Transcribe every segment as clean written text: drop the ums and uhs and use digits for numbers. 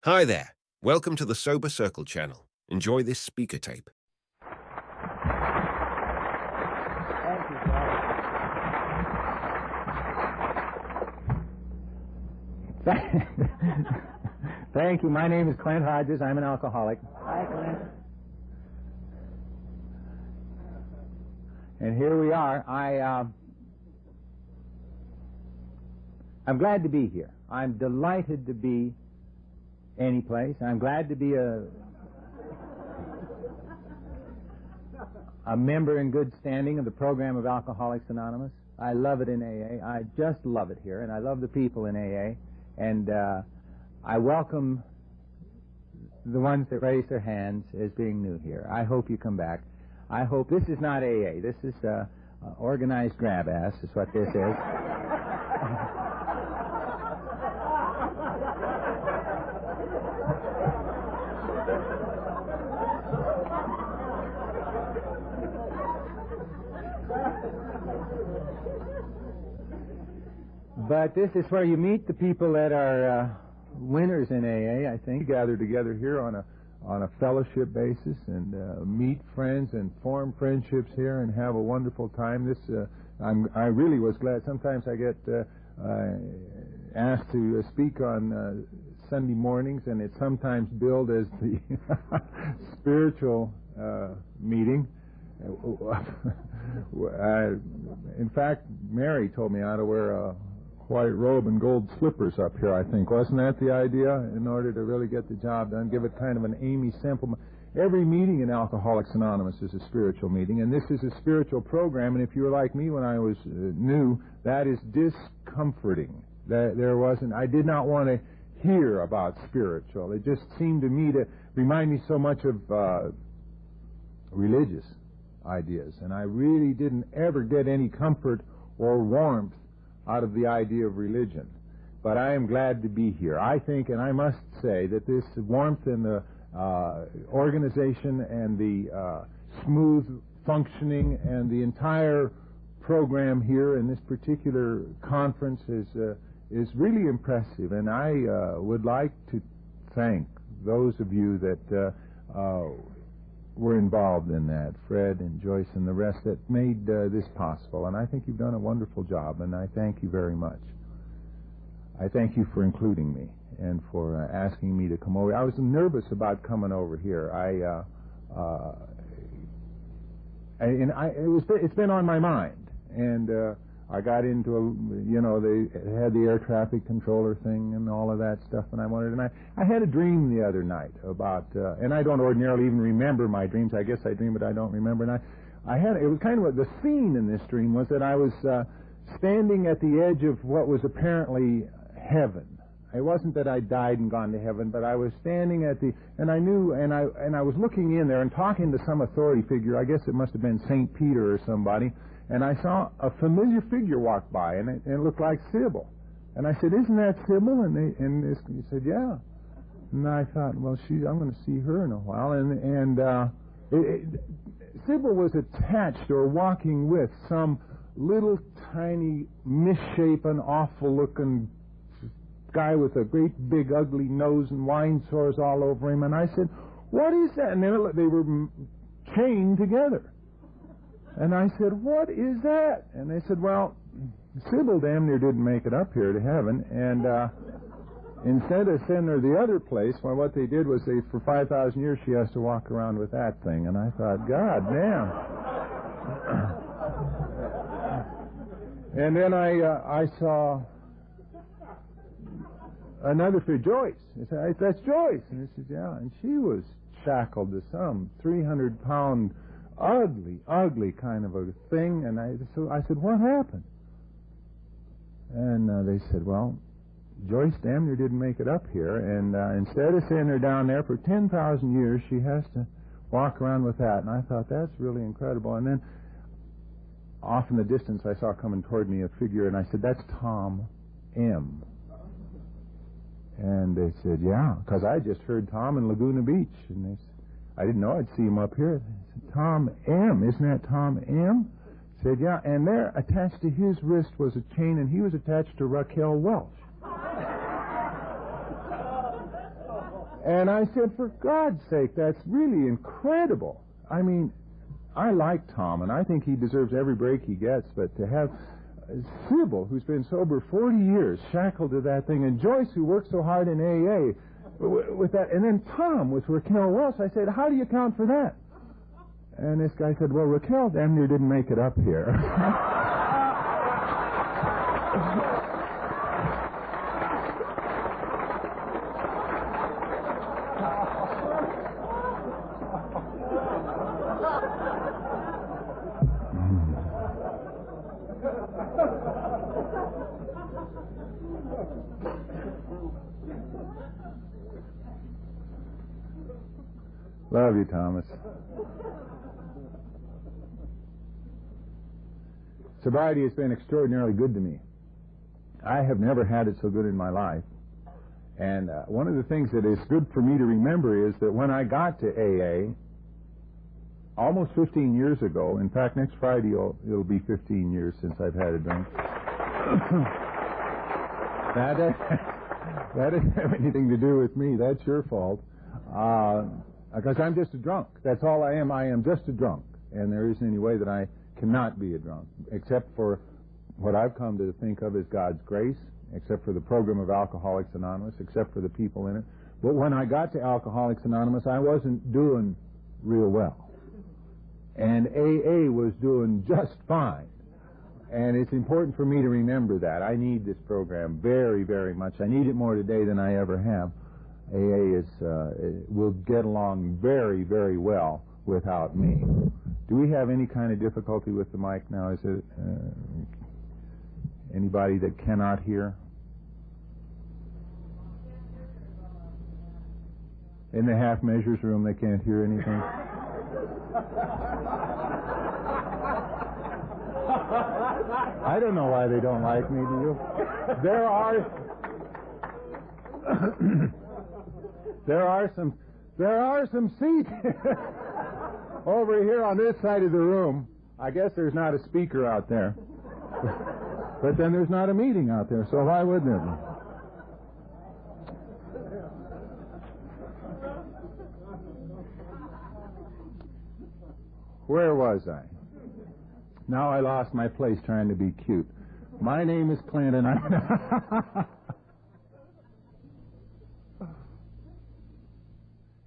Hi there. Welcome to the Sober Circle channel. Enjoy this speaker tape. Thank you, Father. Thank you. My name is CLint Hodges. I'm an alcoholic. Hi, Clint. And here we are. I'm glad to be here. I'm delighted to be any place. I'm glad to be a member in good standing of the program of Alcoholics Anonymous. I love it in AA. I just love it here, and I love the people in AA. And I welcome the ones that raise their hands as being new here. I hope you come back. I hope this is not AA. This is organized grab ass is what this is. But this is where you meet the people that are winners in AA, I think. We gather together here on a fellowship basis and meet friends and form friendships here and have a wonderful time. I really was glad. Sometimes I get asked to speak on Sunday mornings, and it's sometimes billed as the spiritual meeting. In fact, Mary told me I ought to wear a white robe and gold slippers up here, I think. Wasn't that the idea? In order to really get the job done, give it kind of an Amy Semple. Every meeting in Alcoholics Anonymous is a spiritual meeting, and this is a spiritual program, and if you were like me when I was new, that is discomforting. I did not want to hear about spiritual. It just seemed to me to remind me so much of religious ideas, and I really didn't ever get any comfort or warmth out of the idea of religion. But I am glad to be here. I think, and I must say, that this warmth in the organization and the smooth functioning and the entire program here in this particular conference is really impressive. And I would like to thank those of you that were involved in that, Fred and Joyce and the rest that made this possible. And I think you've done a wonderful job, and I thank you very much. I thank you for including me and for asking me to come over. I was nervous about coming over here. It's been on my mind, and I got into they had the air traffic controller thing and all of that stuff, and I had a dream the other night about, and I don't ordinarily even remember my dreams. I guess I dream, but I don't remember. And it was kind of the scene in this dream was that I was standing at the edge of what was apparently heaven. It wasn't that I died and gone to heaven, but I was standing and I knew, and I was looking in there and talking to some authority figure. I guess it must have been St. Peter or somebody. And I saw a familiar figure walk by, and it looked like Sybil. And I said, "Isn't that Sybil?" And he said, "Yeah." And I thought, well, I'm going to see her in a while. And Sybil was attached or walking with some little tiny, misshapen, awful-looking guy with a great big ugly nose and wine sores all over him. And I said, "What is that?" And then they were chained together. And I said, "What is that?" And they said, "Well, Sybil damn near didn't make it up here to heaven, and instead of sending her the other place, well, what they did was for 5,000 years she has to walk around with that thing." And I thought, God damn. And then I saw another figure, Joyce. I said, "That's Joyce." And he said, "Yeah." And she was shackled to some 300-pound ugly kind of a thing. And I said, "What happened?" And they said, "Well, Joyce damn near didn't make it up here, and instead of sending her down there for 10,000 years, she has to walk around with that." And I thought, that's really incredible. And then off in the distance, I saw coming toward me a figure, and I said, "That's Tom M." And they said, "Yeah," because I just heard Tom in Laguna Beach, and they said, I didn't know I'd see him up here. I said, "Tom M, isn't that Tom M?" Said, "Yeah," and there, attached to his wrist was a chain, and he was attached to Raquel Welch. And I said, for God's sake, that's really incredible. I mean, I like Tom, and I think he deserves every break he gets, but to have Sybil, who's been sober 40 years, shackled to that thing, and Joyce, who worked so hard in AA with that, and then Tom with Raquel Welch, I said, how do you account for that? And this guy said, well, Raquel damn near didn't make it up here. Love you, Thomas. Sobriety has been extraordinarily good to me. I have never had it so good in my life. And one of the things that is good for me to remember is that when I got to AA, almost 15 years ago, in fact, next Friday it'll be 15 years since I've had a drink. That doesn't have anything to do with me. That's your fault. Because I'm just a drunk. That's all I am. I am just a drunk. And there isn't any way that I cannot be a drunk, except for what I've come to think of as God's grace, except for the program of Alcoholics Anonymous, except for the people in it. But when I got to Alcoholics Anonymous, I wasn't doing real well. And AA was doing just fine. And it's important for me to remember that. I need this program very, very much. I need it more today than I ever have. AA will get along very, very well without me. Do we have any kind of difficulty with the mic now? Is it anybody that cannot hear? In the half measures room, they can't hear anything. I don't know why they don't like me, do you? There are some seats over here on this side of the room. I guess there's not a speaker out there. But then there's not a meeting out there, so why wouldn't there be? Where was I? Now I lost my place trying to be cute. My name is Clint, and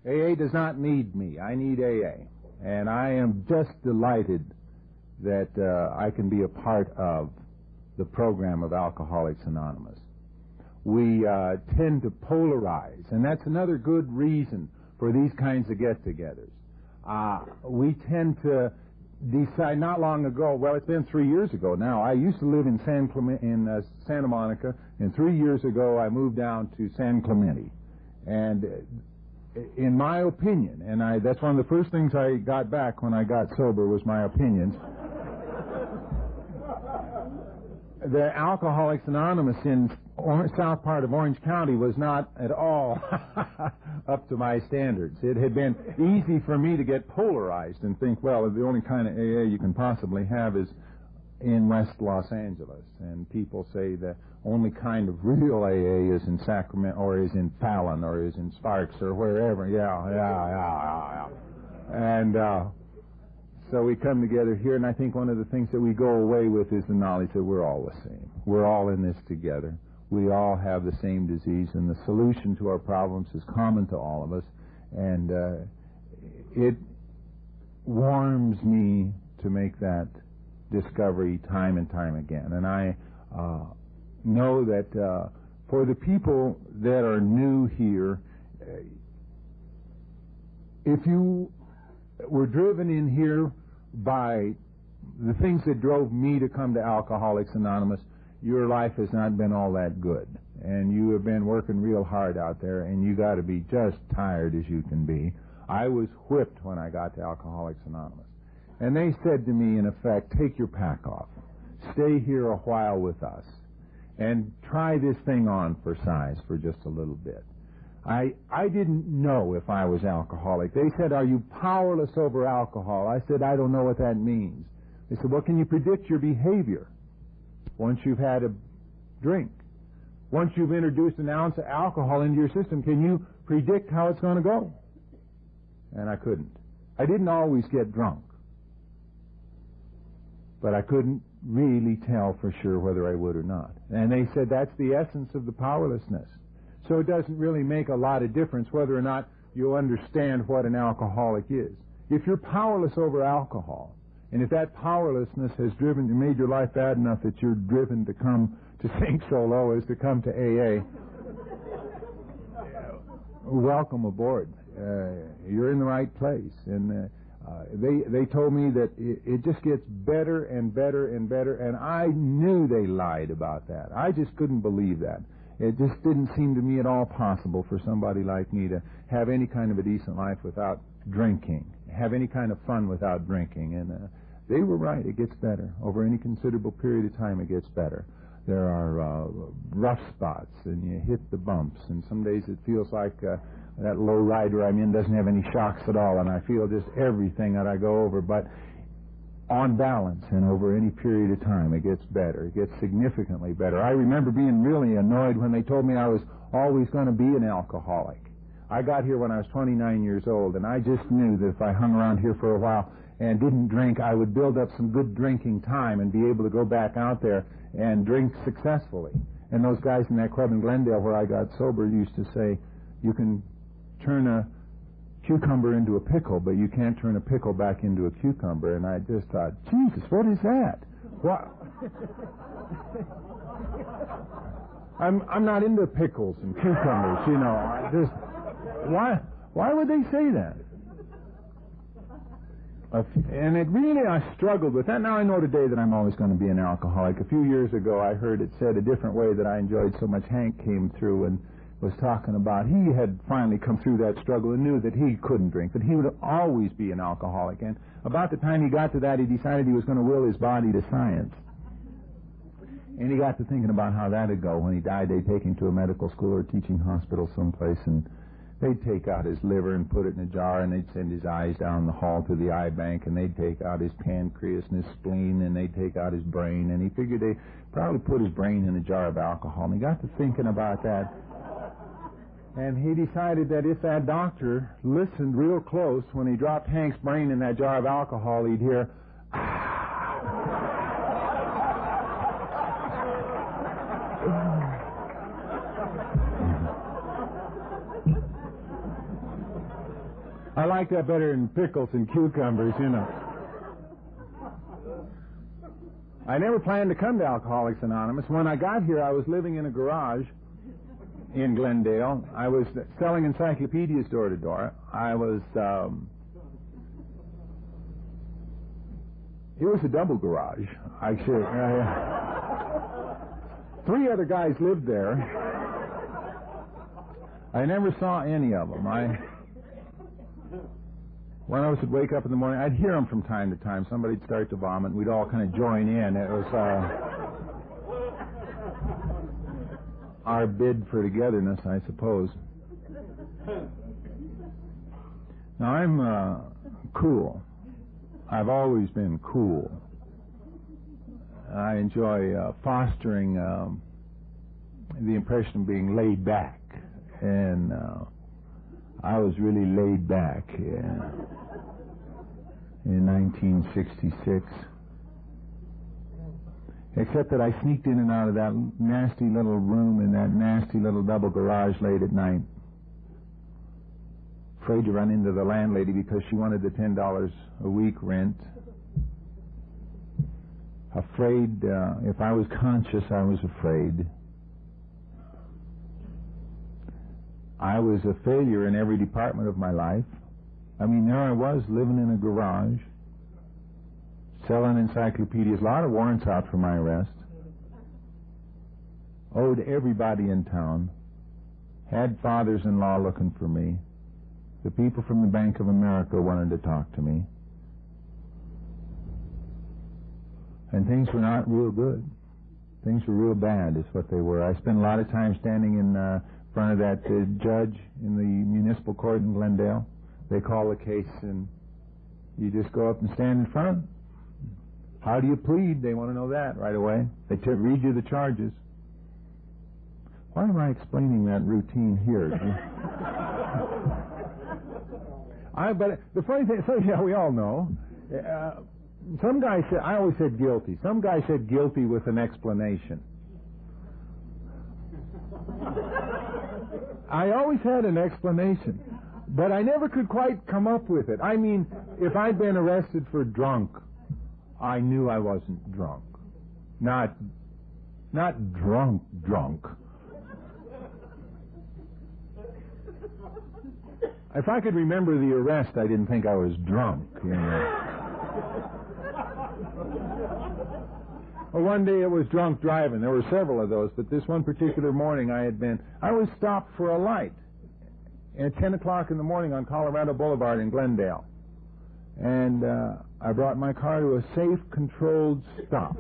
AA does not need me. I need AA. And I am just delighted that I can be a part of the program of Alcoholics Anonymous. We tend to polarize, and that's another good reason for these kinds of get-togethers. We tend to decide not long ago, well, it's been 3 years ago now. I used to live in Santa Monica, and 3 years ago I moved down to San Clemente. And in my opinion, and that's one of the first things I got back when I got sober was my opinions, the Alcoholics Anonymous in south part of Orange County was not at all up to my standards. It had been easy for me to get polarized and think, well, the only kind of AA you can possibly have is in West Los Angeles. And people say the only kind of real AA is in Sacramento, or is in Fallon, or is in Sparks, or wherever. Yeah. And so we come together here, and I think one of the things that we go away with is the knowledge that we're all the same. We're all in this together. We all have the same disease, and the solution to our problems is common to all of us. And it warms me to make that discovery time and time again. And I know that for the people that are new here, if you were driven in here by the things that drove me to come to Alcoholics Anonymous, your life has not been all that good. And you have been working real hard out there, and you got to be just tired as you can be. I was whipped when I got to Alcoholics Anonymous. And they said to me, in effect, take your pack off. Stay here a while with us. And try this thing on for size for just a little bit. I didn't know if I was alcoholic. They said, are you powerless over alcohol? I said, I don't know what that means. They said, well, can you predict your behavior once you've had a drink? Once you've introduced an ounce of alcohol into your system, can you predict how it's going to go. And I couldn't. I didn't always get drunk. But I couldn't really tell for sure whether I would or not. And they said that's the essence of the powerlessness. So it doesn't really make a lot of difference whether or not you understand what an alcoholic is. If you're powerless over alcohol, and if that powerlessness has made your life bad enough that you're driven to come to sink so low as to come to AA, welcome aboard. You're in the right place. And they told me that it just gets better and better and better, and I knew they lied about that. I just couldn't believe that. It just didn't seem to me at all possible for somebody like me to have any kind of a decent life without drinking, have any kind of fun without drinking. And they were right. It gets better. Over any considerable period of time, it gets better. There are rough spots, and you hit the bumps, and some days it feels like that low rider I'm in doesn't have any shocks at all, and I feel just everything that I go over. But on balance and over any period of time, it gets better. It gets significantly better. I remember being really annoyed when they told me I was always going to be an alcoholic. I got here when I was 29 years old, and I just knew that if I hung around here for a while and didn't drink, I would build up some good drinking time and be able to go back out there and drink successfully. And those guys in that club in Glendale where I got sober used to say, you can turn a cucumber into a pickle, but you can't turn a pickle back into a cucumber. And I just thought, Jesus, what is that? What? I'm not into pickles and cucumbers, you know. I just, why would they say that? And it really, I struggled with that. Now I know today that I'm always going to be an alcoholic. A few years ago I heard it said a different way that I enjoyed so much. Hank came through and was talking about he had finally come through that struggle and knew that he couldn't drink, that he would always be an alcoholic. And about the time he got to that, he decided he was going to will his body to science. And he got to thinking about how that would go. When he died, they'd take him to a medical school or a teaching hospital someplace, and they'd take out his liver and put it in a jar, and they'd send his eyes down the hall to the eye bank, and they'd take out his pancreas and his spleen, and they'd take out his brain. And he figured they'd probably put his brain in a jar of alcohol. And he got to thinking about that. And he decided that if that doctor listened real close, when he dropped Hank's brain in that jar of alcohol, he'd hear, I like that better than pickles and cucumbers, you know. I never planned to come to Alcoholics Anonymous. When I got here, I was living in a garage in Glendale. I was selling encyclopedias door to door. It was a double garage, actually. 3 other guys lived there. I never saw any of them. When I would wake up in the morning, I'd hear them from time to time. Somebody'd start to vomit, and we'd all kind of join in. It was our bid for togetherness, I suppose. Now, I'm cool. I've always been cool. I enjoy fostering the impression of being laid back. And I was really laid back in 1966. Except that I sneaked in and out of that nasty little room in that nasty little double garage late at night, afraid to run into the landlady because she wanted the $10 a week rent. Afraid, if I was conscious, I was afraid. I was a failure in every department of my life. I mean, there I was living in a garage, selling encyclopedias, a lot of warrants out for my arrest, owed everybody in town, had fathers-in-law looking for me, the people from the Bank of America wanted to talk to me, and things were not real good. Things were real bad is what they were. I spent a lot of time standing in front of that judge in the municipal court in Glendale. They call the case, and you just go up and stand in front. How do you plead? They want to know that right away. They read you the charges. Why am I explaining that routine here? But the funny thing, so yeah, we all know. Some guy said, I always said guilty. Some guy said guilty with an explanation. I always had an explanation, but I never could quite come up with it. I mean, if I'd been arrested for drunk, I knew I wasn't drunk. Not drunk. If I could remember the arrest, I didn't think I was drunk, you know. Well, one day it was drunk driving. There were several of those, but this one particular morning I was stopped for a light at 10 o'clock in the morning on Colorado Boulevard in Glendale. And I brought my car to a safe, controlled stop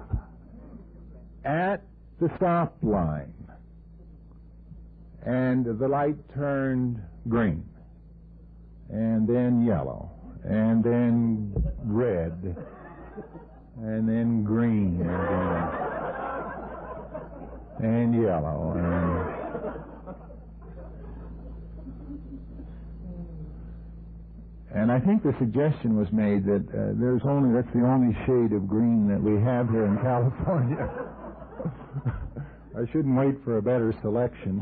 at the stop line. And the light turned green, and then yellow, and then red, and then green again, and yellow, and I think the suggestion was made that that's the only shade of green that we have here in California. I shouldn't wait for a better selection.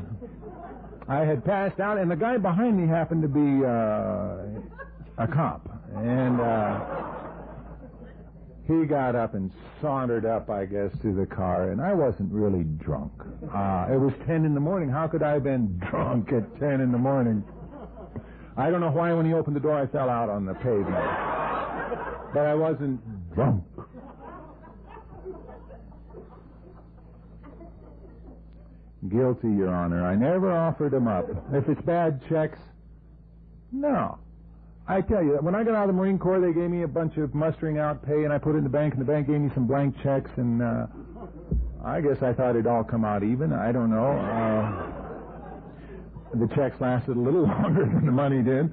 I had passed out, and the guy behind me happened to be a cop, and he got up and sauntered up, I guess, to the car, and I wasn't really drunk. It was 10 in the morning. How could I have been drunk at 10 in the morning? I don't know why when he opened the door I fell out on the pavement. But I wasn't drunk. Guilty, Your Honor. I never offered him up. If it's bad checks, no. I tell you, when I got out of the Marine Corps, they gave me a bunch of mustering out pay, and I put it in the bank, and the bank gave me some blank checks, and I guess I thought it'd all come out even. I don't know. The checks lasted a little longer than the money did.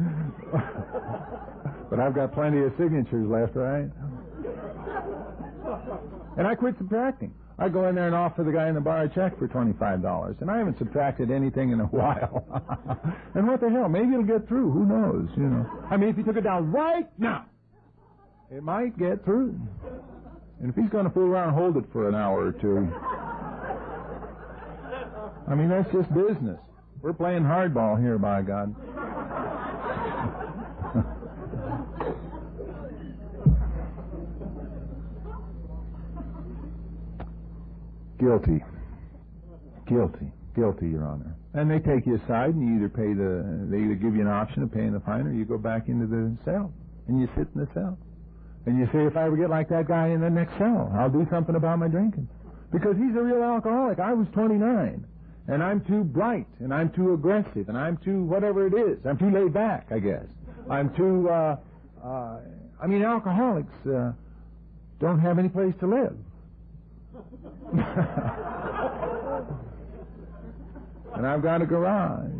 But I've got plenty of signatures left, right? And I quit subtracting. I go in there and offer the guy in the bar a check for $25, and I haven't subtracted anything in a while. And what the hell? Maybe it'll get through. Who knows? You know. I mean, if he took it down right now, it might get through. And if he's going to fool around and hold it for an hour or two, I mean, that's just business. We're playing hardball here, by God. Guilty, Your Honor. And they take you aside, and they either give you an option of paying the fine, or you go back into the cell, and you sit in the cell. And you say, if I ever get like that guy in the next cell, I'll do something about my drinking. Because he's a real alcoholic. I was 29, and I'm too bright, and I'm too aggressive, and I'm too whatever it is. I'm too laid back, I guess. I'm too, alcoholics don't have any place to live. And I've got a garage.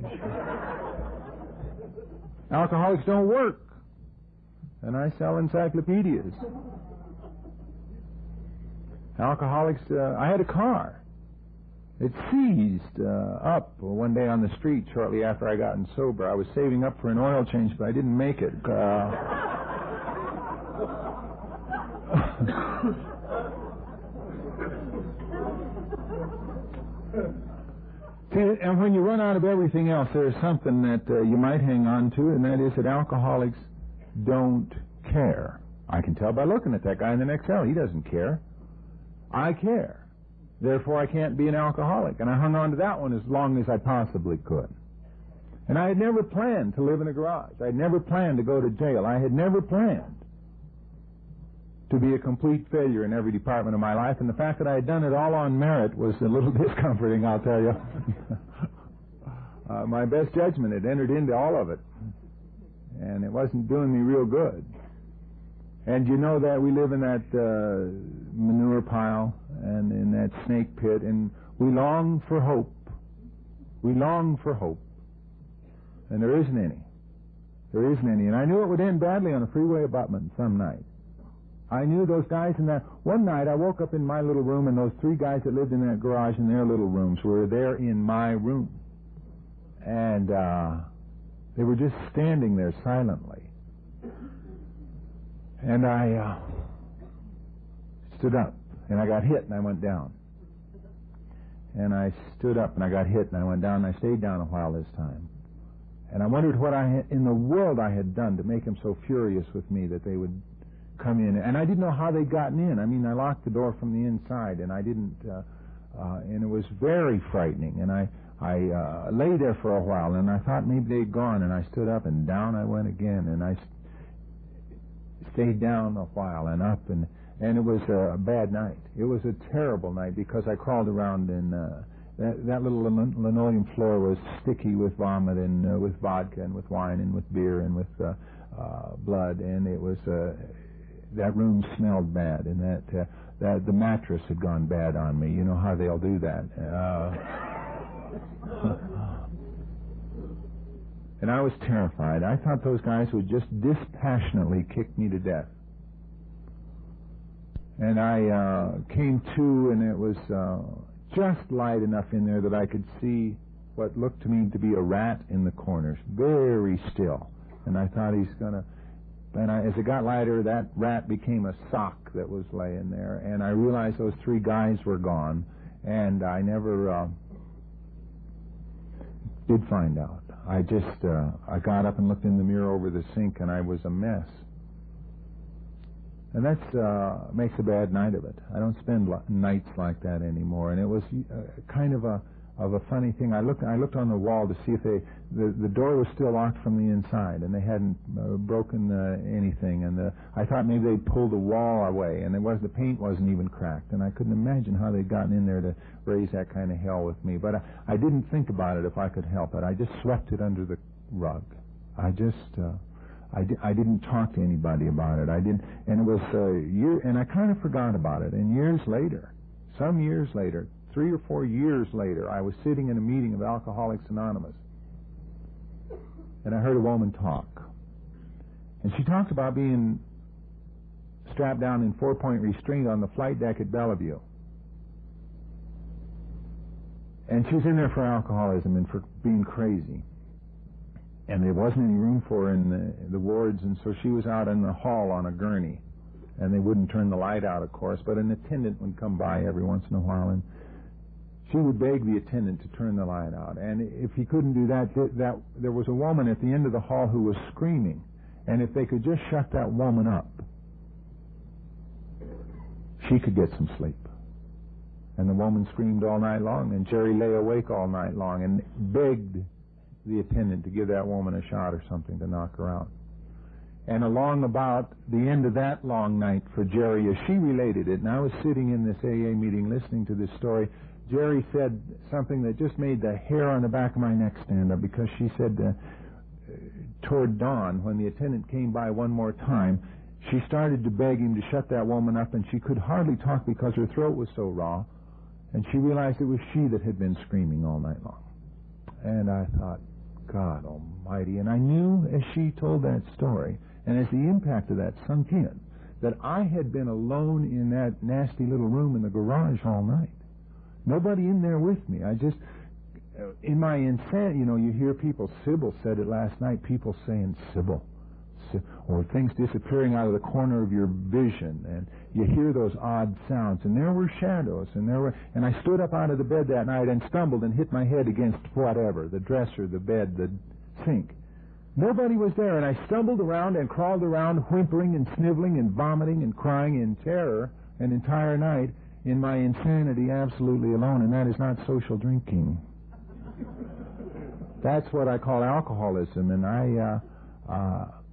Alcoholics don't work, and I sell encyclopedias. Alcoholics, I had a car. It seized up one day on the street shortly after I gotten sober. I was saving up for an oil change, but I didn't make it. See, and when you run out of everything else, there's something that you might hang on to, and that is that alcoholics don't care. I can tell by looking at that guy in the next cell. He doesn't care. I care. Therefore, I can't be an alcoholic. And I hung on to that one as long as I possibly could. And I had never planned to live in a garage. I had never planned to go to jail. I had never planned to be a complete failure in every department of my life, and the fact that I had done it all on merit was a little discomforting, I'll tell you. My best judgment had entered into all of it, and it wasn't doing me real good. And you know that we live in that manure pile and in that snake pit, and we long for hope. We long for hope. And there isn't any. There isn't any. And I knew it would end badly on a freeway abutment some night. I knew those guys in that. One night I woke up in my little room, and those 3 guys that lived in that garage in their little rooms were there in my room. And they were just standing there silently. And I stood up, and I got hit, and I went down. And I stood up, and I got hit, and I went down, and I stayed down a while this time. And I wondered what in the world I had done to make them so furious with me that they would come in. And I didn't know how they'd gotten in. I mean, I locked the door from the inside, and I didn't, and it was very frightening. And I lay there for a while, and I thought maybe they'd gone, and I stood up, and down I went again, and I stayed down a while and up, and it was a bad night. It was a terrible night because I crawled around, and that little linoleum floor was sticky with vomit and with vodka and with wine and with beer and with blood, and it was that room smelled bad, and that the mattress had gone bad on me. You know how they'll do that. And I was terrified. I thought those guys would just dispassionately kick me to death. And I came to, and it was just light enough in there that I could see what looked to me to be a rat in the corners, very still. And I thought he's going to... And as it got lighter, that rat became a sock that was laying there. And I realized those 3 guys were gone. And I never did find out. I just... I got up and looked in the mirror over the sink, and I was a mess. And that makes a bad night of it. I don't spend nights like that anymore. And it was kind of a funny thing. I looked on the wall to see if the door was still locked from the inside, and they hadn't broken anything. And I thought maybe they'd pulled the wall away, and the paint wasn't even cracked. And I couldn't imagine how they'd gotten in there to raise that kind of hell with me. But I didn't think about it if I could help it. I just swept it under the rug. I didn't talk to anybody about it. And it was and I kind of forgot about it. And years later, some years later, 3 or 4 years later, I was sitting in a meeting of Alcoholics Anonymous, and I heard a woman talk. And she talked about being strapped down in 4-point restraint on the flight deck at Bellevue. And she was in there for alcoholism and for being crazy. And there wasn't any room for her in the wards, and so she was out in the hall on a gurney. And they wouldn't turn the light out, of course, but an attendant would come by every once in a while, and she would beg the attendant to turn the light out. And if he couldn't do that, there was a woman at the end of the hall who was screaming. And if they could just shut that woman up, she could get some sleep. And the woman screamed all night long, and Jerry lay awake all night long and begged the attendant to give that woman a shot or something to knock her out. And along about the end of that long night for Jerry, as she related it, and I was sitting in this AA meeting listening to this story, Jerry said something that just made the hair on the back of my neck stand up, because she said toward dawn, when the attendant came by one more time, she started to beg him to shut that woman up, and she could hardly talk because her throat was so raw, and she realized it was she that had been screaming all night long. And I thought, God Almighty. And I knew as she told that story, and as the impact of that sunk in, that I had been alone in that nasty little room in the garage all night. Nobody in there with me. I just, in my insanity, you hear people, Sybil said it last night, people saying Sybil, or things disappearing out of the corner of your vision, and you hear those odd sounds, and there were shadows, and I stood up out of the bed that night and stumbled and hit my head against whatever, the dresser, the bed, the sink. Nobody was there, and I stumbled around and crawled around, whimpering and sniveling and vomiting and crying in terror an entire night in my insanity, absolutely alone, and that is not social drinking. That's what I call alcoholism, and I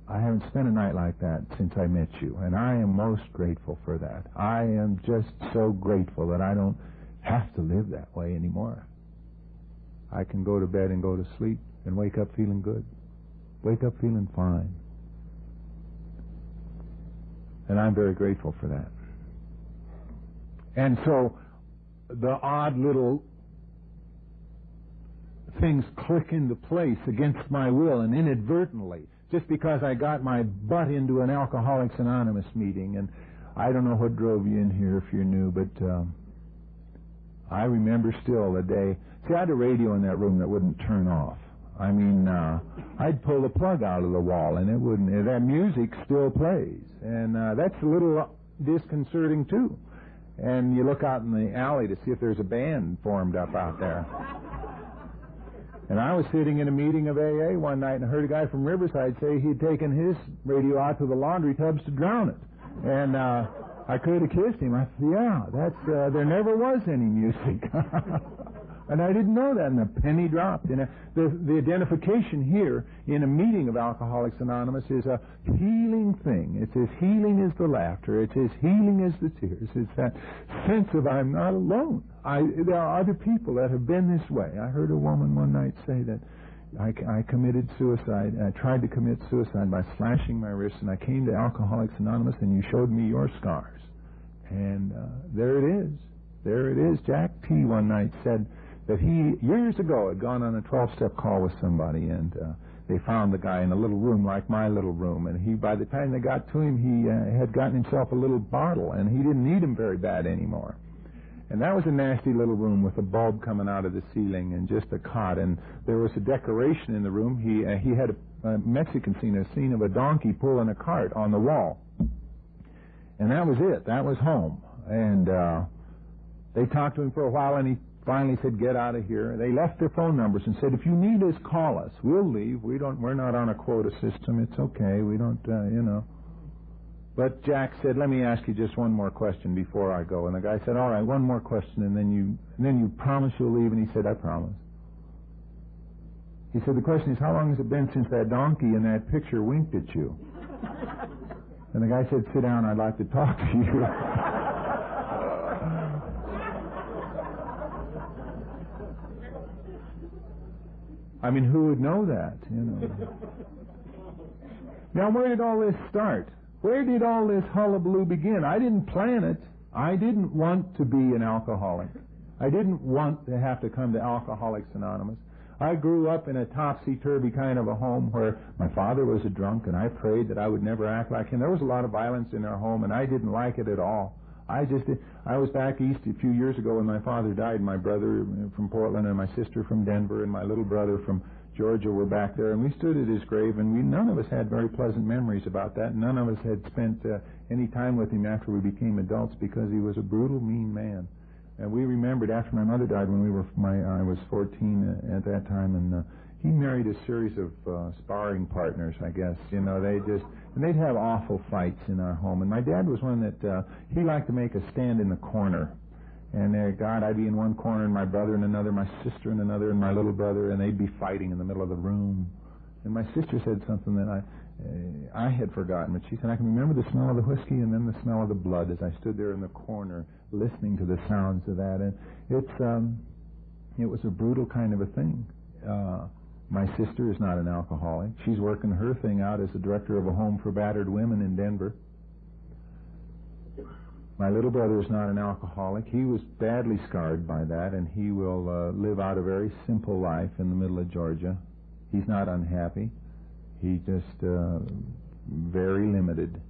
haven't spent a night like that since I met you, and I am most grateful for that. I am just so grateful that I don't have to live that way anymore. I can go to bed and go to sleep and wake up feeling good, wake up feeling fine. And I'm very grateful for that. And so the odd little things click into place against my will and inadvertently, just because I got my butt into an Alcoholics Anonymous meeting, and I don't know what drove you in here if you're new, but I remember still the day. See, I had a radio in that room that wouldn't turn off. I mean, I'd pull the plug out of the wall, and it wouldn't. That music still plays, and that's a little disconcerting too. And you look out in the alley to see if there's a band formed up out there. And I was sitting in a meeting of AA one night and heard a guy from Riverside say he'd taken his radio out to the laundry tubs to drown it. And I could have kissed him. I said, yeah, that's there never was any music. And I didn't know that, and the penny dropped. You know, the identification here in a meeting of Alcoholics Anonymous is a healing thing. It's as healing as the laughter. It's as healing as the tears. It's that sense of I'm not alone. There are other people that have been this way. I heard a woman one night say that I committed suicide. I tried to commit suicide by slashing my wrists, and I came to Alcoholics Anonymous, and you showed me your scars. And there it is. There it is. Jack T. one night said that he, years ago, had gone on a 12-step call with somebody, and they found the guy in a little room like my little room, and he, by the time they got to him, he had gotten himself a little bottle, and he didn't need him very bad anymore. And that was a nasty little room with a bulb coming out of the ceiling and just a cot, and there was a decoration in the room. He had a Mexican scene, a scene of a donkey pulling a cart on the wall. And that was it. That was home. And they talked to him for a while, and he finally said, get out of here. They left their phone numbers and said, if you need us, call us. We'll leave. We're not on a quota system. It's okay. We don't, you know. But Jack said, let me ask you just one more question before I go. And the guy said, all right, one more question, and then you promise you'll leave? And he said, I promise. He said, the question is, how long has it been since that donkey in that picture winked at you? And the guy said, sit down, I'd like to talk to you. I mean, who would know that, you know? Now, where did all this start? Where did all this hullabaloo begin? I didn't plan it. I didn't want to be an alcoholic. I didn't want to have to come to Alcoholics Anonymous. I grew up in a topsy-turvy kind of a home where my father was a drunk, and I prayed that I would never act like him. There was a lot of violence in our home, and I didn't like it at all. I was back east a few years ago when my father died. My brother from Portland and my sister from Denver and my little brother from Georgia were back there, and we stood at his grave, and none of us had very pleasant memories about that. None of us had spent any time with him after we became adults because he was a brutal, mean man. And we remembered after my mother died when I was 14 at that time, and he married a series of sparring partners, I guess. You know, and they'd have awful fights in our home. And my dad was one that he liked to make a stand in the corner. And God, I'd be in one corner, and my brother in another, my sister in another, and my little brother, and they'd be fighting in the middle of the room. And my sister said something that I had forgotten, but she said, I can remember the smell of the whiskey and then the smell of the blood as I stood there in the corner listening to the sounds of that. And it was a brutal kind of a thing. My sister is not an alcoholic. She's working her thing out as the director of a home for battered women in Denver. My little brother is not an alcoholic. He was badly scarred by that, and he will live out a very simple life in the middle of Georgia. He's not unhappy. He's just very limited.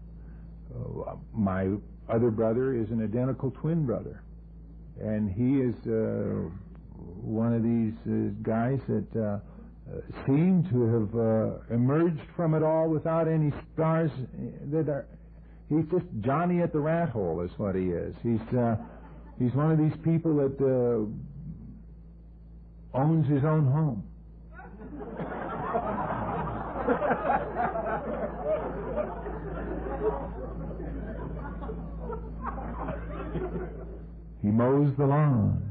My other brother is an identical twin brother, and he is one of these guys that seem to have emerged from it all without any scars that are... He's just Johnny at the rat hole is what he is. He's one of these people that owns his own home. He mows the lawn.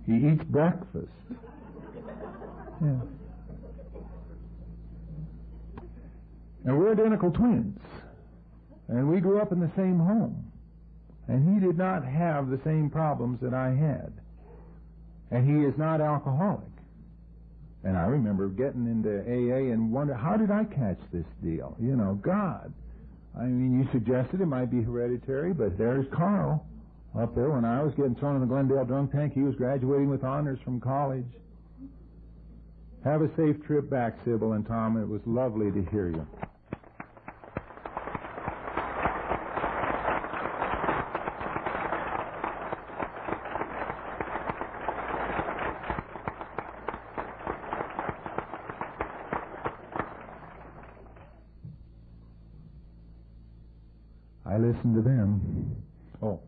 He eats breakfast. Yeah. And we're identical twins. And we grew up in the same home. And he did not have the same problems that I had. And he is not alcoholic. And I remember getting into AA and wonder, how did I catch this deal? You know, God. I mean, you suggested it might be hereditary, but there's Carl up there. When I was getting thrown in the Glendale drunk tank, he was graduating with honors from college. Have a safe trip back, Sybil and Tom. It was lovely to hear you. I listen to them. Oh.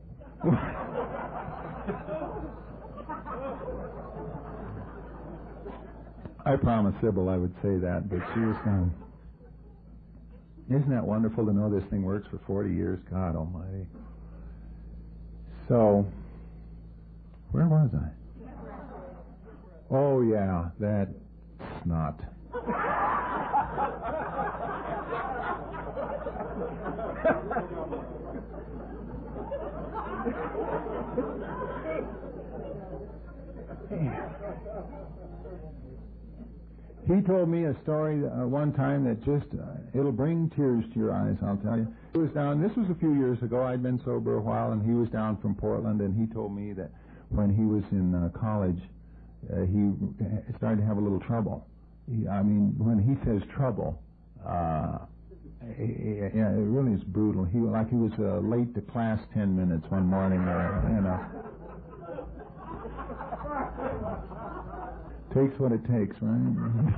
I promised Sybil I would say that, but she was gone. Isn't that wonderful to know this thing works for 40 years? God almighty. So, where was I? Oh, yeah, that snot. He told me a story one time that just, it'll bring tears to your eyes, I'll tell you. He was down, this was a few years ago, I'd been sober a while, and he was down from Portland, and he told me that when he was in college, he started to have a little trouble. When he says trouble, it really is brutal. He was late to class 10 minutes one morning, takes what it takes, right?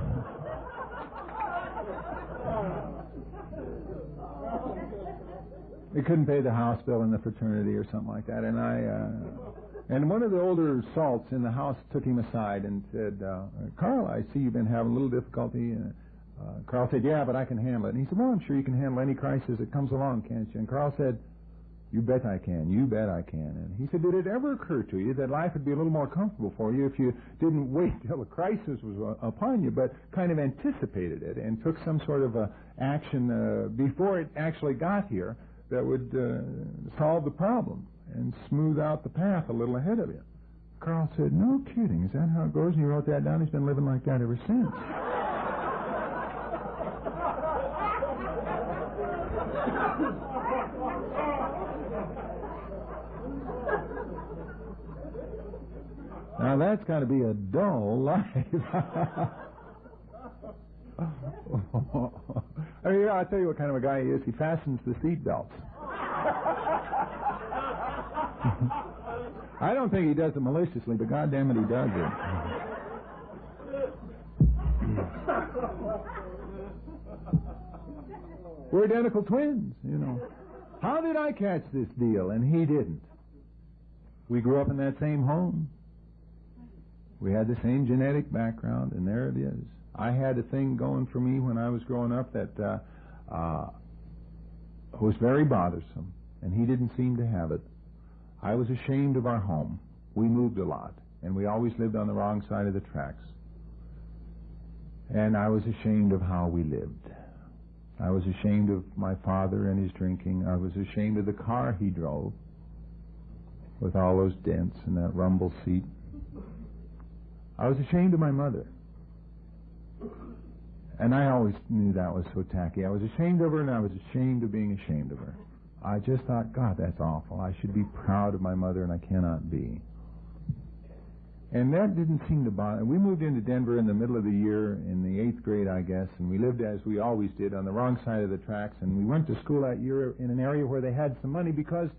They couldn't pay the house bill in the fraternity or something like that, and one of the older salts in the house took him aside and said, Carl, I see you've been having a little difficulty. Carl said, yeah, but I can handle it. And he said, well, I'm sure you can handle any crisis that comes along, can't you? And Carl said, you bet I can. You bet I can. And he said, did it ever occur to you that life would be a little more comfortable for you if you didn't wait till a crisis was upon you, but kind of anticipated it and took some sort of action before it actually got here that would solve the problem and smooth out the path a little ahead of you? Carl said, no kidding. Is that how it goes? And he wrote that down. He's been living like that ever since. Now that's got to be a dull life. I'll tell you what kind of a guy he is. He fastens the seat belts. I don't think he does it maliciously, but goddamn it, he does it. We're identical twins, you know. How did I catch this deal and he didn't? We grew up in that same home. We had the same genetic background, and there it is. I had a thing going for me when I was growing up that was very bothersome, and he didn't seem to have it. I was ashamed of our home. We moved a lot, and we always lived on the wrong side of the tracks. And I was ashamed of how we lived. I was ashamed of my father and his drinking. I was ashamed of the car he drove with all those dents and that rumble seat. I was ashamed of my mother. And I always knew that was so tacky. I was ashamed of her, and I was ashamed of being ashamed of her. I just thought, God, that's awful. I should be proud of my mother, and I cannot be. And that didn't seem to bother. We moved into Denver in the middle of the year, in the 8th grade, I guess, and we lived as we always did on the wrong side of the tracks, and we went to school that year in an area where they had some money because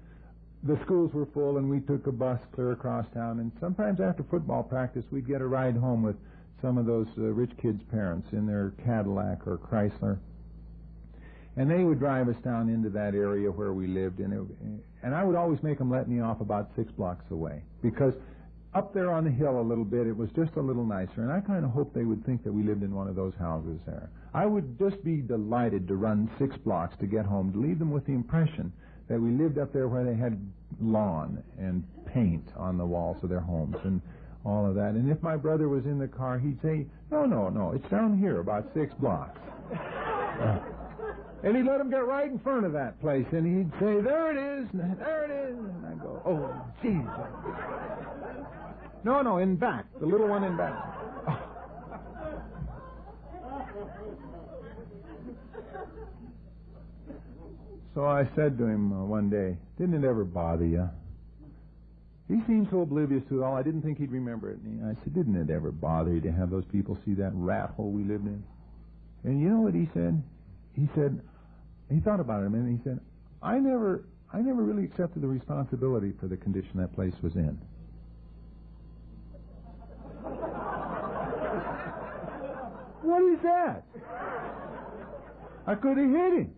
the schools were full, and we took a bus clear across town, and sometimes after football practice, we'd get a ride home with some of those rich kids' parents in their Cadillac or Chrysler. And they would drive us down into that area where we lived, and I would always make them let me off about 6 blocks away, because up there on the hill a little bit, it was just a little nicer, and I kind of hoped they would think that we lived in one of those houses there. I would just be delighted to run 6 blocks to get home, to leave them with the impression that we lived up there where they had lawn and paint on the walls of their homes and all of that. And if my brother was in the car, he'd say, no, it's down here about 6 blocks. And he'd let him get right in front of that place, and he'd say, there it is, and I go, oh, Jesus. No, in back, the little one in back. So I said to him one day, didn't it ever bother you? He seemed so oblivious to it all, I didn't think he'd remember it. And I said, didn't it ever bother you to have those people see that rat hole we lived in? And you know what he said? He said, he thought about it a minute, and he said, I never really accepted the responsibility for the condition that place was in. What is that? I could have hit him.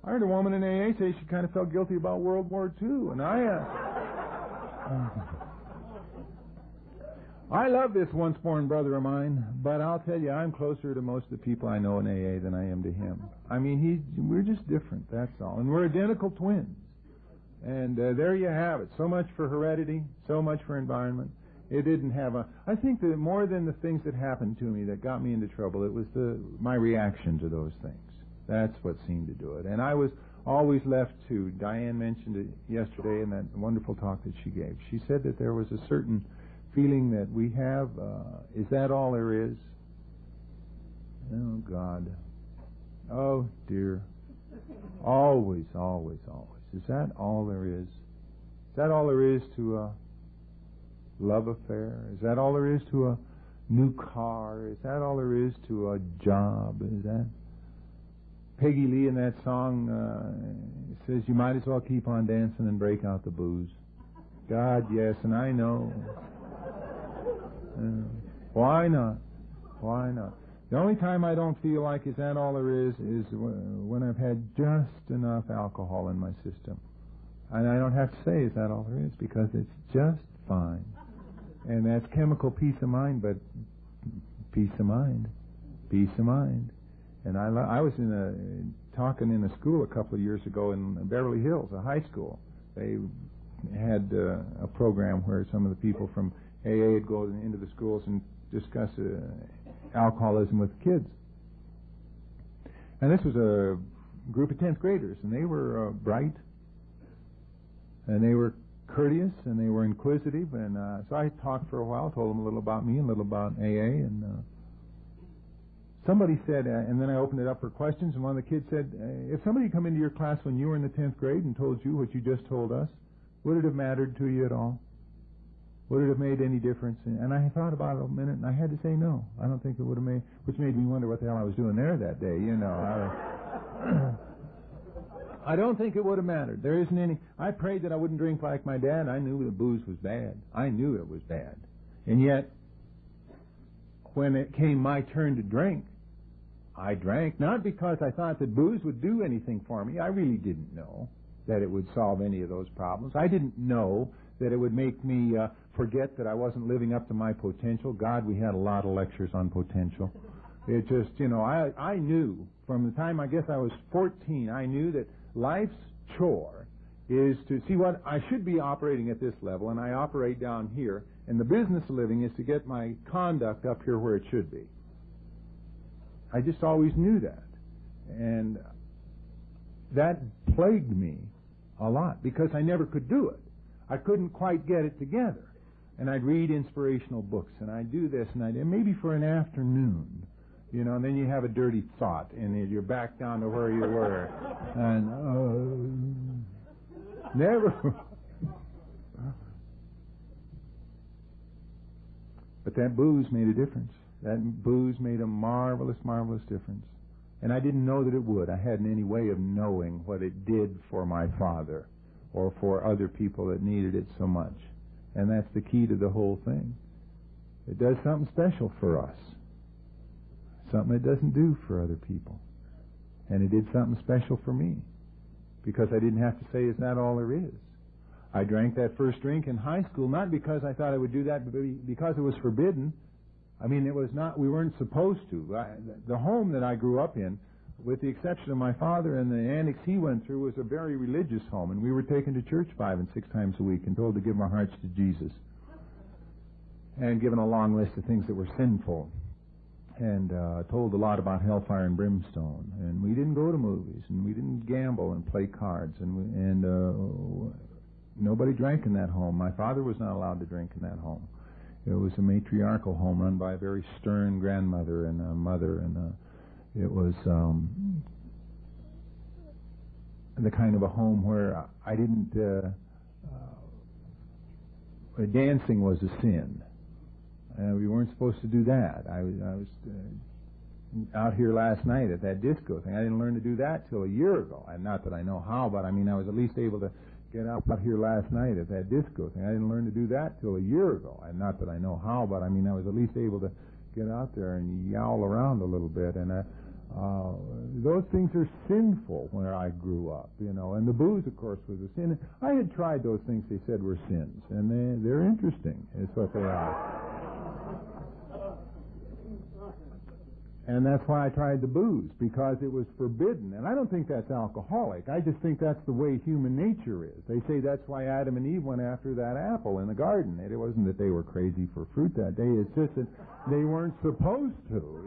I heard a woman in AA say she kind of felt guilty about World War II, and I love this once-born brother of mine, but I'll tell you, I'm closer to most of the people I know in AA than I am to him. I mean, we're just different, that's all. And we're identical twins. And there you have it. So much for heredity, so much for environment. It didn't have I think that more than the things that happened to me that got me into trouble, it was my reaction to those things. That's what seemed to do it. And I was always left to, Diane mentioned it yesterday in that wonderful talk that she gave. She said that there was a certain feeling that we have, is that all there is? Oh, God. Oh, dear. Always, always, always. Is that all there is? Is that all there is to a love affair? Is that all there is to a new car? Is that all there is to a job? Is that... Peggy Lee in that song says you might as well keep on dancing and break out the booze. God, yes, and I know. Why not? Why not? The only time I don't feel like is that all there is when I've had just enough alcohol in my system. And I don't have to say, is that all there is? Because it's just fine. And that's chemical peace of mind, but peace of mind. Peace of mind. And I was talking in a school a couple of years ago in Beverly Hills, a high school. They had a program where some of the people from AA would go into the schools and discuss alcoholism with the kids. And this was a group of 10th graders, and they were bright, and they were courteous, and they were inquisitive. And so I talked for a while, told them a little about me, and a little about AA, and somebody said, and then I opened it up for questions, and one of the kids said, if somebody come into your class when you were in the 10th grade and told you what you just told us, would it have mattered to you at all? Would it have made any difference? And I thought about it a minute, and I had to say no. I don't think it would have made, which made me wonder what the hell I was doing there that day, you know. I don't think it would have mattered. There isn't any. I prayed that I wouldn't drink like my dad. I knew that booze was bad. I knew it was bad. And yet, when it came my turn to drink, I drank, not because I thought that booze would do anything for me. I really didn't know that it would solve any of those problems. I didn't know that it would make me forget that I wasn't living up to my potential. God, we had a lot of lectures on potential. It just, you know, I knew from the time I guess I was 14, I knew that life's chore is to see what I should be operating at this level, and I operate down here, and the business of living is to get my conduct up here where it should be. I just always knew that. And that plagued me a lot because I never could do it. I couldn't quite get it together. And I'd read inspirational books, and I'd do this, and maybe for an afternoon, you know, and then you have a dirty thought, and you're back down to where you were. And, never. But that booze made a difference. That booze made a marvelous, marvelous difference. And I didn't know that it would. I hadn't any way of knowing what it did for my father or for other people that needed it so much. And that's the key to the whole thing. It does something special for us. Something it doesn't do for other people. And it did something special for me. Because I didn't have to say, is that all there is? I drank that first drink in high school, not because I thought I would do that, but because it was forbidden. I mean, it was not, we weren't supposed to. The home that I grew up in, with the exception of my father and the annex he went through, was a very religious home, and we were taken to church 5 and 6 times a week and told to give our hearts to Jesus, and given a long list of things that were sinful, and told a lot about hellfire and brimstone. And we didn't go to movies, and we didn't gamble and play cards, and nobody drank in that home. My father was not allowed to drink in that home. It was a matriarchal home run by a very stern grandmother and a mother, and it was the kind of a home where I didn't... dancing was a sin. We weren't supposed to do that. I was out here last night at that disco thing. I didn't learn to do that till a year ago. And not that I know how, but I mean, I was at least able to get out here last night at that disco thing. I didn't learn to do that till a year ago. And not that I know how, but I mean, I was at least able to get out there and yowl around a little bit. And Those things are sinful where I grew up, and the booze, of course, was a sin. I had tried those things they said were sins, and they're interesting, is what they are. And that's why I tried the booze, because it was forbidden. And I don't think that's alcoholic. I just think that's the way human nature is. They say that's why Adam and Eve went after that apple in the garden. It wasn't that they were crazy for fruit that day. It's just that they weren't supposed to,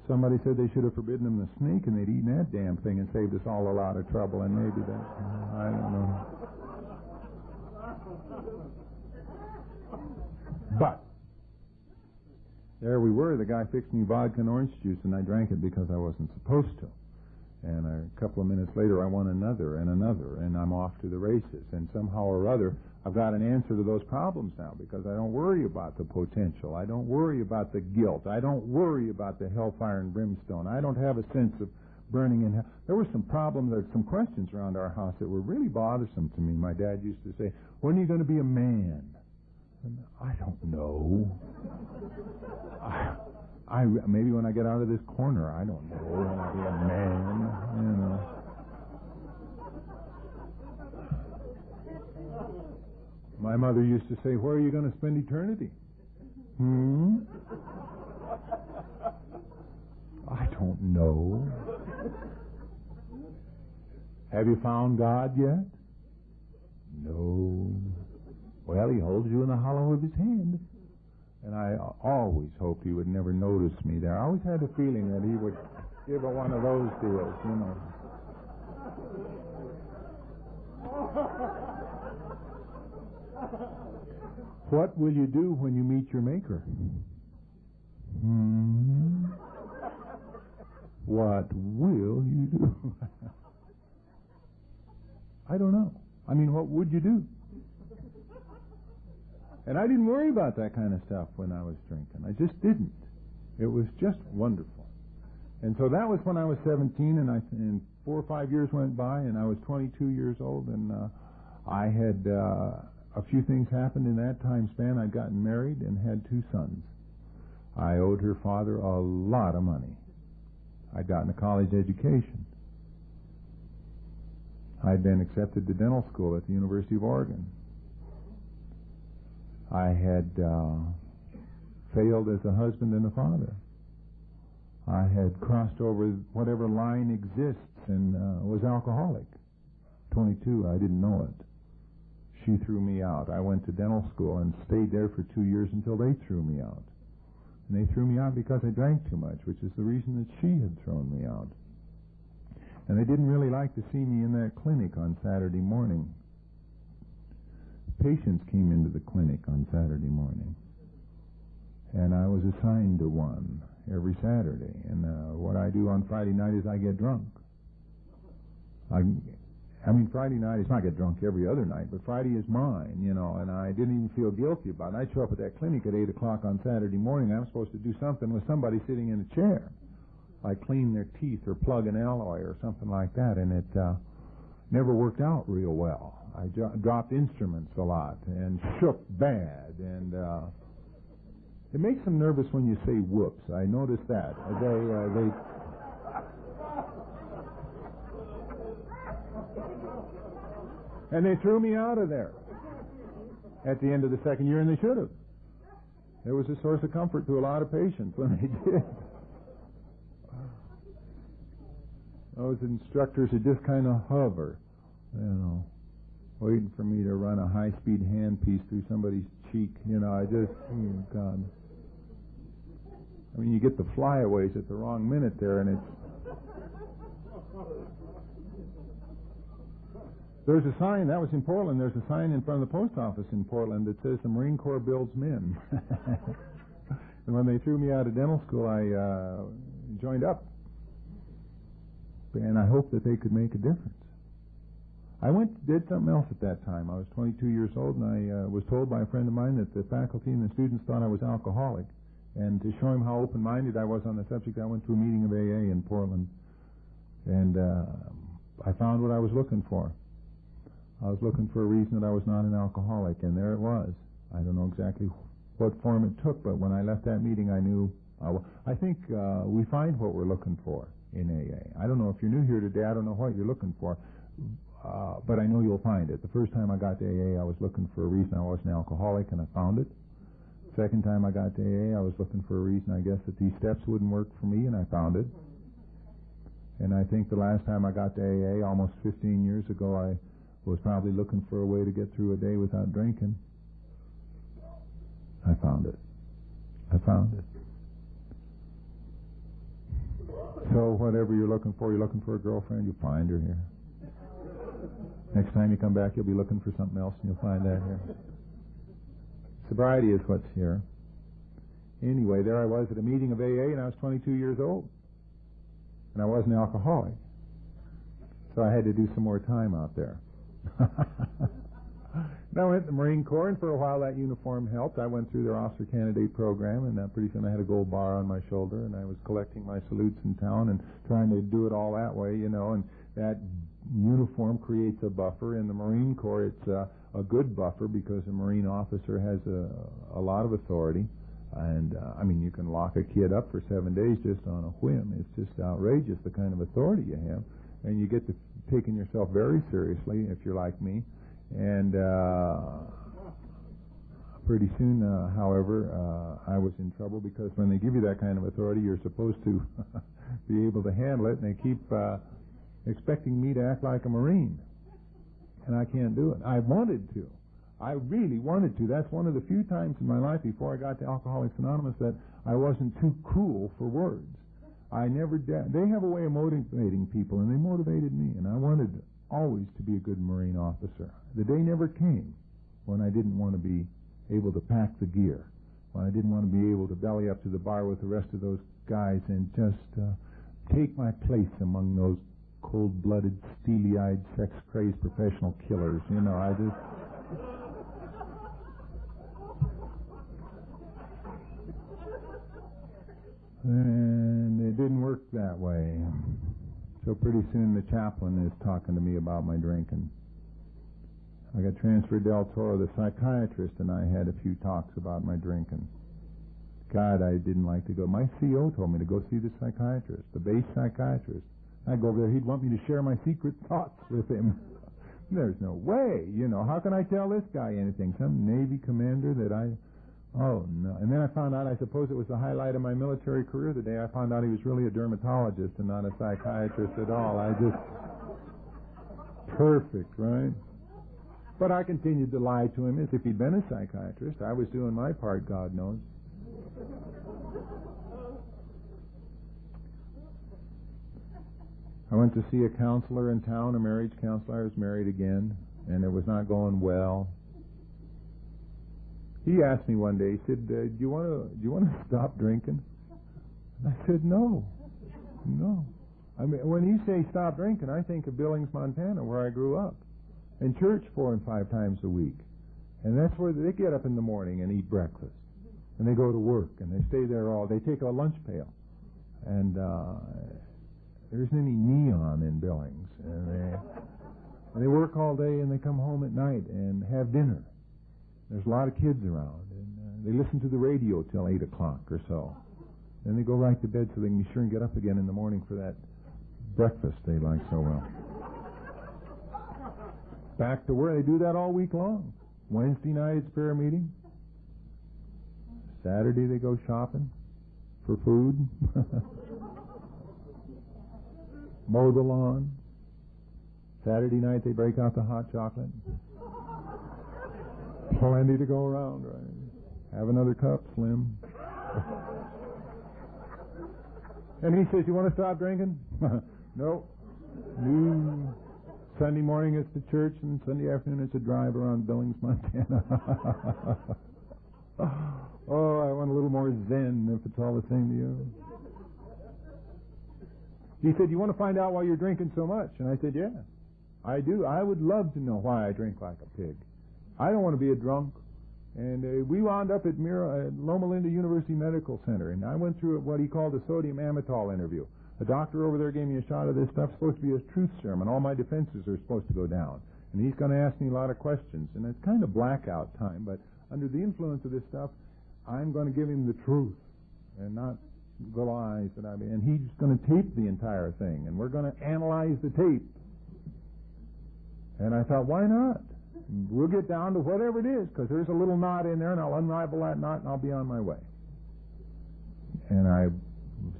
Somebody said they should have forbidden them the snake, and they'd eaten that damn thing and saved us all a lot of trouble, and maybe that, I don't know. But there we were, the guy fixed me vodka and orange juice, and I drank it because I wasn't supposed to. And a couple of minutes later, I won another, and I'm off to the races. And somehow or other, I've got an answer to those problems now, because I don't worry about the potential. I don't worry about the guilt. I don't worry about the hellfire and brimstone. I don't have a sense of burning in hell. There were some problems, there were some questions around our house that were really bothersome to me. My dad used to say, "When are you going to be a man?" And I don't know. Maybe when I get out of this corner, I don't know when I'll be a man, My mother used to say, "Where are you going to spend eternity?" I don't know. Have you found God yet? No. Well, he holds you in the hollow of his hand. And I always hoped he would never notice me there. I always had a feeling that he would give her one of those deals, What will you do when you meet your maker? What will you do? I don't know. I mean, what would you do? And I didn't worry about that kind of stuff when I was drinking. I just didn't. It was just wonderful. And so that was when I was 17, and 4 or 5 years went by, and I was 22 years old, and I had a few things happened in that time span. I'd gotten married and had 2 sons. I owed her father a lot of money. I'd gotten a college education. I'd been accepted to dental school at the University of Oregon. I had failed as a husband and a father. I had crossed over whatever line exists and was alcoholic. 22, I didn't know it. She threw me out. I went to dental school and stayed there for 2 years until they threw me out. And they threw me out because I drank too much, which is the reason that she had thrown me out. And they didn't really like to see me in that clinic on Saturday morning. Patients came into the clinic on Saturday morning, and I was assigned to one every Saturday. And what I do on Friday night is I get drunk. I mean, Friday night is not get drunk every other night, but Friday is mine, and I didn't even feel guilty about it. I'd show up at that clinic at 8 o'clock on Saturday morning. I'm supposed to do something with somebody sitting in a chair, like clean their teeth or plug an alloy or something like that, and it never worked out real well. I dropped instruments a lot and shook bad, and it makes them nervous when you say whoops. I noticed that. And they threw me out of there at the end of the second year, and they should have. It was a source of comfort to a lot of patients when they did. Those instructors would just kind of hover, waiting for me to run a high-speed handpiece through somebody's cheek. I just, oh, God. I mean, you get the flyaways at the wrong minute there, and it's... There's a sign, that was in Portland, there's a sign in front of the post office in Portland that says the Marine Corps builds men. And when they threw me out of dental school, I joined up. And I hoped that they could make a difference. I did something else at that time. I was 22 years old, and I was told by a friend of mine that the faculty and the students thought I was alcoholic. And to show him how open-minded I was on the subject, I went to a meeting of AA in Portland. And I found what I was looking for. I was looking for a reason that I was not an alcoholic, and there it was. I don't know exactly what form it took, but when I left that meeting, I knew I think we find what we're looking for in AA. I don't know if you're new here today. I don't know what you're looking for, but I know you'll find it. The first time I got to AA, I was looking for a reason I was an alcoholic, and I found it. Second time I got to AA, I was looking for a reason, I guess, that these steps wouldn't work for me, and I found it. And I think the last time I got to AA, almost 15 years ago, I was probably looking for a way to get through a day without drinking. I found it. I found it. So whatever you're looking for a girlfriend, you'll find her here. Next time you come back, you'll be looking for something else, and you'll find that here. Sobriety is what's here. Anyway, there I was at a meeting of AA, and I was 22 years old. And I was an alcoholic. So I had to do some more time out there. And I went to the Marine Corps, and for a while that uniform helped. I went through their officer candidate program, and pretty soon I had a gold bar on my shoulder, and I was collecting my salutes in town and trying to do it all that way, you know, and that uniform creates a buffer. In the Marine Corps, it's a good buffer because a Marine officer has a lot of authority. And, I mean, you can lock a kid up for 7 days just on a whim. It's just outrageous, the kind of authority you have. And you get to taking yourself very seriously, if you're like me. And pretty soon, however, I was in trouble because when they give you that kind of authority, you're supposed to be able to handle it. And they keep expecting me to act like a Marine. And I can't do it. I wanted to. I really wanted to. That's one of the few times in my life before I got to Alcoholics Anonymous that I wasn't too cool for words. I never did. They have a way of motivating people, and they motivated me, and I wanted always to be a good Marine officer. The day never came when I didn't want to be able to pack the gear, when I didn't want to be able to belly up to the bar with the rest of those guys and just take my place among those cold-blooded, steely-eyed, sex-crazed professional killers. You know, I just... And it didn't work that way. So pretty soon the chaplain is talking to me about my drinking. I got transferred to El Toro. The psychiatrist and I had a few talks about my drinking. God, I didn't like to go. My CO told me to go see the psychiatrist, the base psychiatrist. I'd go over there. He'd want me to share my secret thoughts with him. There's no way, you know. How can I tell this guy anything? Some Navy commander that I... Oh, no. And then I found out, I suppose it was the highlight of my military career the day I found out he was really a dermatologist and not a psychiatrist at all. I just... Perfect, right? But I continued to lie to him as if he'd been a psychiatrist. I was doing my part, God knows. I went to see a counselor in town, a marriage counselor. I was married again, and it was not going well. He asked me one day, he said, do you want to stop drinking? I said, no. I mean, when you say stop drinking, I think of Billings, Montana, where I grew up, and church 4 and 5 times a week. And that's where they get up in the morning and eat breakfast. And they go to work, and they stay there they take a lunch pail. And there isn't any neon in Billings. And they work all day, and they come home at night and have dinner. There's a lot of kids around, and they listen to the radio till 8 o'clock or so. Then they go right to bed so they can be sure and get up again in the morning for that breakfast they like so well. Back to where they do that all week long. Wednesday night it's prayer meeting. Saturday they go shopping for food. Mow the lawn. Saturday night they break out the hot chocolate. Plenty to go around, right? Have another cup, Slim. And he says, you want to stop drinking? No. Sunday morning it's the church, and Sunday afternoon it's a drive around Billings, Montana. Oh, I want a little more zen if it's all the same to you. He said, you want to find out why you're drinking so much? And I said, yeah, I do. I would love to know why I drink like a pig. I don't want to be a drunk. And we wound up at Loma Linda University Medical Center, and I went through what he called a sodium amytal interview. A doctor over there gave me a shot of this stuff, supposed to be a truth serum, and all my defenses are supposed to go down. And he's going to ask me a lot of questions, and it's kind of blackout time, but under the influence of this stuff, I'm going to give him the truth and not little eyes that and he's going to tape the entire thing, and we're going to analyze the tape. And I thought, why not? We'll get down to whatever it is, because there's a little knot in there, and I'll unravel that knot, and I'll be on my way. And I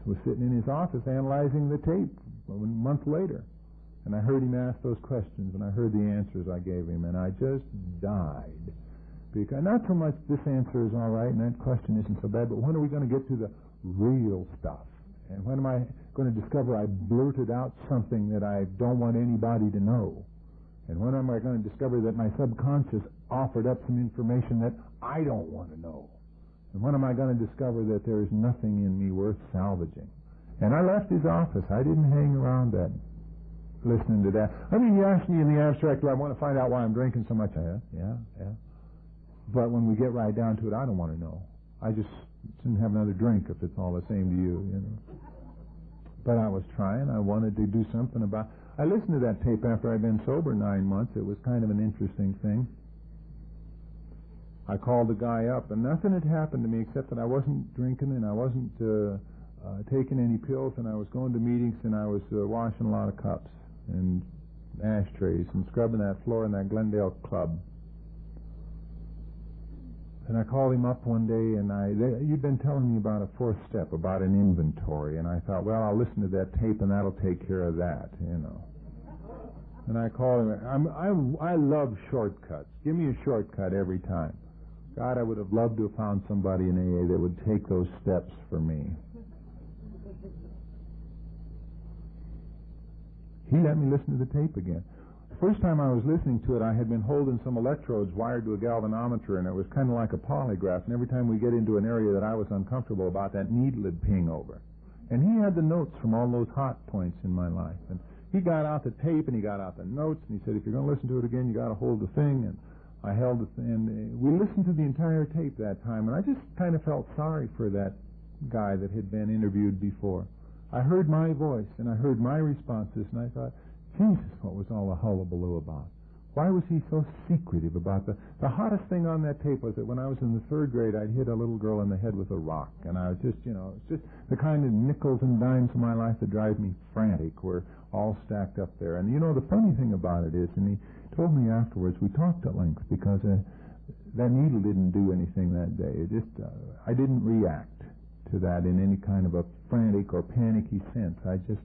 was sitting in his office analyzing the tape a month later, and I heard him ask those questions, and I heard the answers I gave him, and I just died. Because not so much this answer is all right, and that question isn't so bad, but when are we going to get to the real stuff? And when am I going to discover I blurted out something that I don't want anybody to know? And when am I going to discover that my subconscious offered up some information that I don't want to know? And when am I going to discover that there is nothing in me worth salvaging? And I left his office. I didn't hang around that, listening to that. I mean, he asked me in the abstract, do I want to find out why I'm drinking so much? Yeah. But when we get right down to it, I don't want to know. I just shouldn't have another drink if it's all the same to you, you know. But I was trying. I wanted to do something about. I listened to that tape after I'd been sober 9 months. It was kind of an interesting thing. I called the guy up, and nothing had happened to me except that I wasn't drinking and I wasn't taking any pills, and I was going to meetings, and I was washing a lot of cups and ashtrays and scrubbing that floor in that Glendale club. And I called him up one day, and you'd been telling me about a fourth step, about an inventory, and I thought, well, I'll listen to that tape, and that'll take care of that, you know. And I called him. I love shortcuts. Give me a shortcut every time. God, I would have loved to have found somebody in AA that would take those steps for me. He let me listen to the tape again. First time I was listening to it, I had been holding some electrodes wired to a galvanometer, and it was kind of like a polygraph, and every time we get into an area that I was uncomfortable about, that needle would ping over. And he had the notes from all those hot points in my life. And he got out the tape, and he got out the notes, and he said, if you're going to listen to it again, you got to hold the thing. And I held it, and we listened to the entire tape that time, and I just kind of felt sorry for that guy that had been interviewed before. I heard my voice, and I heard my responses, and I thought, Jesus, what was all the hullabaloo about? Why was he so secretive about the hottest thing on that tape was that when I was in the third grade, I'd hit a little girl in the head with a rock, and I was just, it's just the kind of nickels and dimes of my life that drive me frantic were all stacked up there. And, the funny thing about it is, and he told me afterwards, we talked at length, because that needle didn't do anything that day. It just, I didn't react to that in any kind of a frantic or panicky sense. I just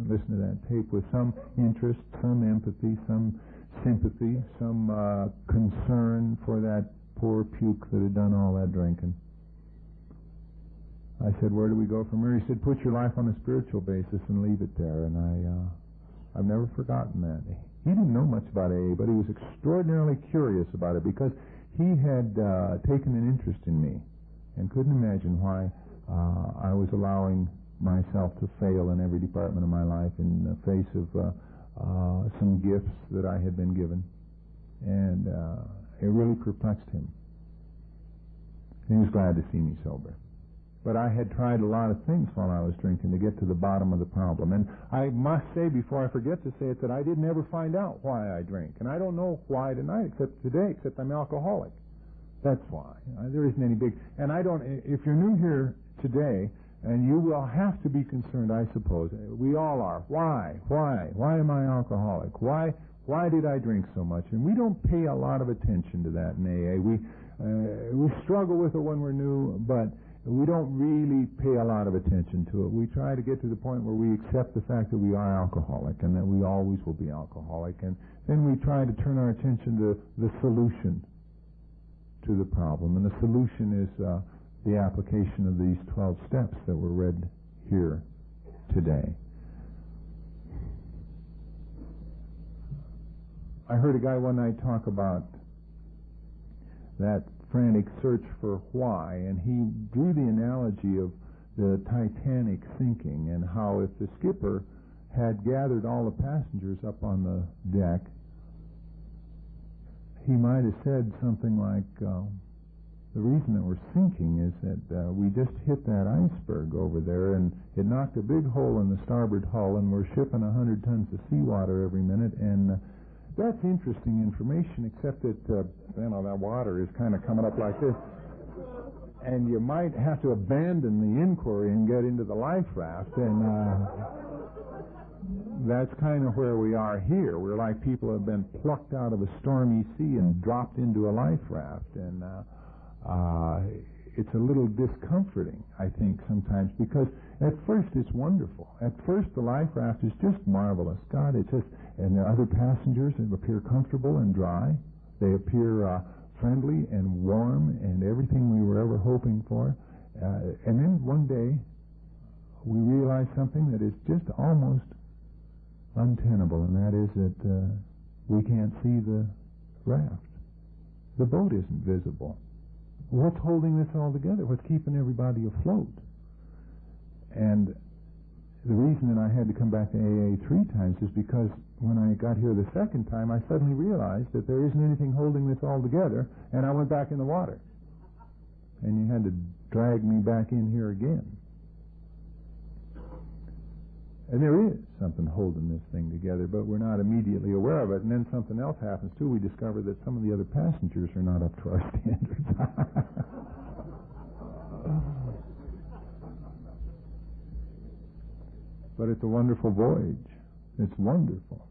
listened to that tape with some interest, some empathy, some sympathy, some concern for that poor puke that had done all that drinking. I said, where do we go from here? He said, put your life on a spiritual basis and leave it there. And I've never forgotten that. He didn't know much about AA, but he was extraordinarily curious about it because he had taken an interest in me and couldn't imagine why I was allowing myself to fail in every department of my life in the face of some gifts that I had been given. And it really perplexed him. And he was glad to see me sober. But I had tried a lot of things while I was drinking to get to the bottom of the problem. And I must say, before I forget to say it, that I didn't ever find out why I drink. And I don't know why tonight, except today, except I'm alcoholic. That's why. There isn't any big... And I don't... If you're new here today, and you will have to be concerned, I suppose. We all are. Why? Why am I alcoholic? Why did I drink so much? And we don't pay a lot of attention to that in AA. We struggle with it when we're new, but we don't really pay a lot of attention to it. We try to get to the point where we accept the fact that we are alcoholic and that we always will be alcoholic. And then we try to turn our attention to the solution to the problem. And the solution is the application of these 12 steps that were read here today. I heard a guy one night talk about that frantic search for why, and he drew the analogy of the Titanic sinking and how if the skipper had gathered all the passengers up on the deck, he might have said something like, the reason that we're sinking is that we just hit that iceberg over there and it knocked a big hole in the starboard hull and we're shipping 100 tons of seawater every minute, and that's interesting information, except that that water is kind of coming up like this. and you might have to abandon the inquiry and get into the life raft, and that's kind of where we are here. We're like people who have been plucked out of a stormy sea and dropped into a life raft, and it's a little discomforting, I think, sometimes, because at first it's wonderful. At first the life raft is just marvelous. God, it's just, and the other passengers appear comfortable and dry. They appear friendly and warm and everything we were ever hoping for. And then one day we realize something that is just almost untenable, and that is that we can't see the raft. The boat isn't visible. What's holding this all together? What's keeping everybody afloat? And the reason that I had to come back to AA 3 times is because when I got here the second time, I suddenly realized that there isn't anything holding this all together, and I went back in the water. And you had to drag me back in here again. And there is something holding this thing together, but we're not immediately aware of it. And then something else happens, too. We discover that some of the other passengers are not up to our standards. But it's a wonderful voyage. It's wonderful.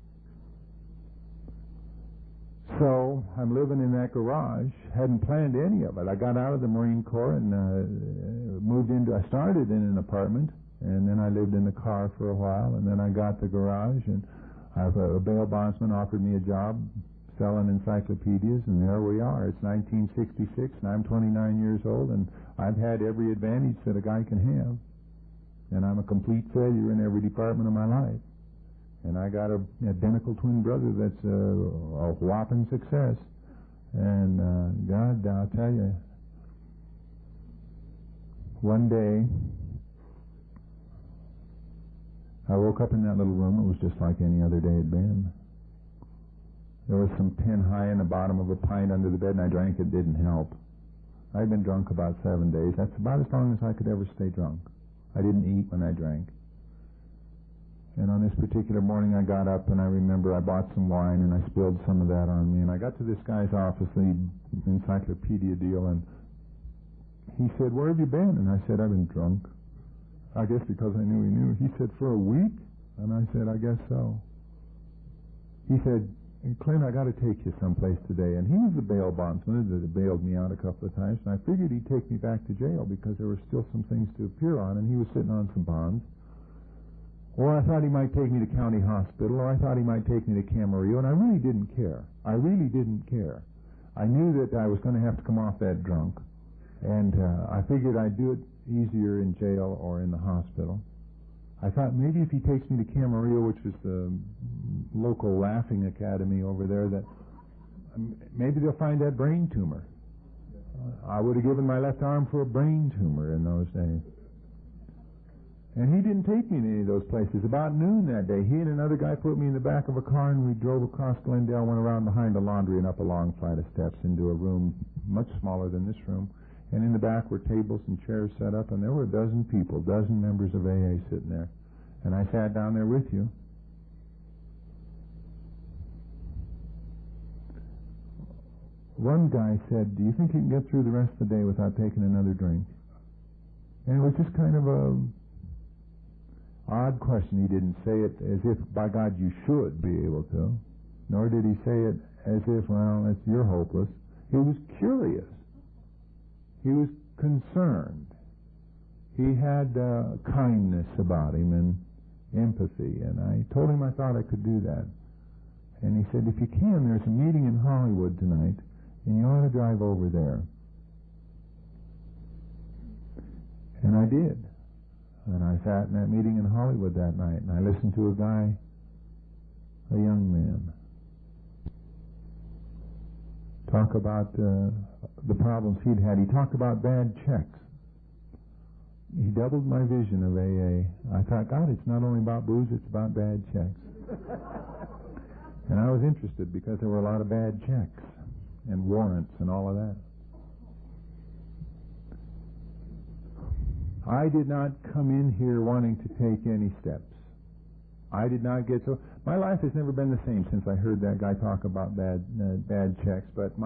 So I'm living in that garage. Hadn't planned any of it. I got out of the Marine Corps and I started in an apartment, and then I lived in the car for a while, and then I got the garage, and a bail bondsman offered me a job selling encyclopedias, and there we are. It's 1966, and I'm 29 years old, and I've had every advantage that a guy can have. And I'm a complete failure in every department of my life. And I got an identical twin brother that's a whopping success. And God, I'll tell you, one day I woke up in that little room. It was just like any other day had been. There was some tin high in the bottom of a pint under the bed, and I drank it. Didn't help. I'd been drunk about 7 days. That's about as long as I could ever stay drunk. I didn't eat when I drank. And on this particular morning I got up, and I remember I bought some wine and I spilled some of that on me, and I got to this guy's office, the encyclopedia deal, and he said, "Where have you been?" And I said, "I've been drunk." I guess because I knew he knew. He said, "For a week?" And I said, "I guess so." He said, "Clint, I got to take you someplace today." And he was the bail bondsman that had bailed me out a couple of times, and I figured he'd take me back to jail because there were still some things to appear on, and he was sitting on some bonds. Or I thought he might take me to county hospital, or I thought he might take me to Camarillo, and I really didn't care. I really didn't care. I knew that I was going to have to come off that drunk, and I figured I'd do it easier in jail or in the hospital. I thought maybe if he takes me to Camarillo, which is the local laughing academy over there, that maybe they'll find that brain tumor. I would have given my left arm for a brain tumor in those days. And he didn't take me to any of those places. About noon that day, he and another guy put me in the back of a car, and we drove across Glendale, went around behind the laundry and up a long flight of steps into a room much smaller than this room. And in the back were tables and chairs set up, and there were a dozen people, dozen members of AA sitting there. And I sat down there with you. One guy said, "Do you think you can get through the rest of the day without taking another drink?" And it was just kind of a odd question. He didn't say it as if, by God, you should be able to, nor did he say it as if, well, you're hopeless. He was curious. He was concerned. He had kindness about him and empathy, and I told him I thought I could do that. And he said, "If you can, there's a meeting in Hollywood tonight, and you ought to drive over there." And I did. And I sat in that meeting in Hollywood that night, and I listened to a guy, a young man, talk about the problems he'd had. He talked about bad checks. He doubled my vision of AA. I thought, God, it's not only about booze, it's about bad checks. And I was interested because there were a lot of bad checks and warrants and all of that. I did not come in here wanting to take any steps. I did not get so... My life has never been the same since I heard that guy talk about bad checks, but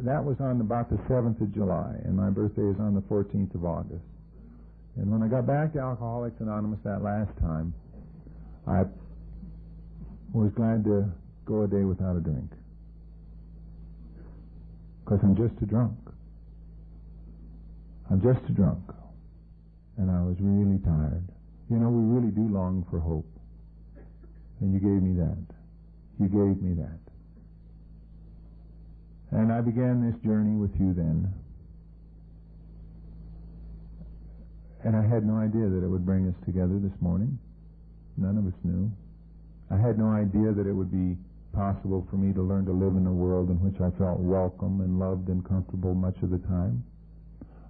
that was on about the 7th of July, and my birthday is on the 14th of August. And when I got back to Alcoholics Anonymous that last time, I was glad to go a day without a drink. Because I'm just a drunk. I'm just a drunk. And I was really tired. You know, we really do long for hope. And you gave me that. You gave me that. And I began this journey with you then. And I had no idea that it would bring us together this morning. None of us knew. I had no idea that it would be possible for me to learn to live in a world in which I felt welcome and loved and comfortable much of the time.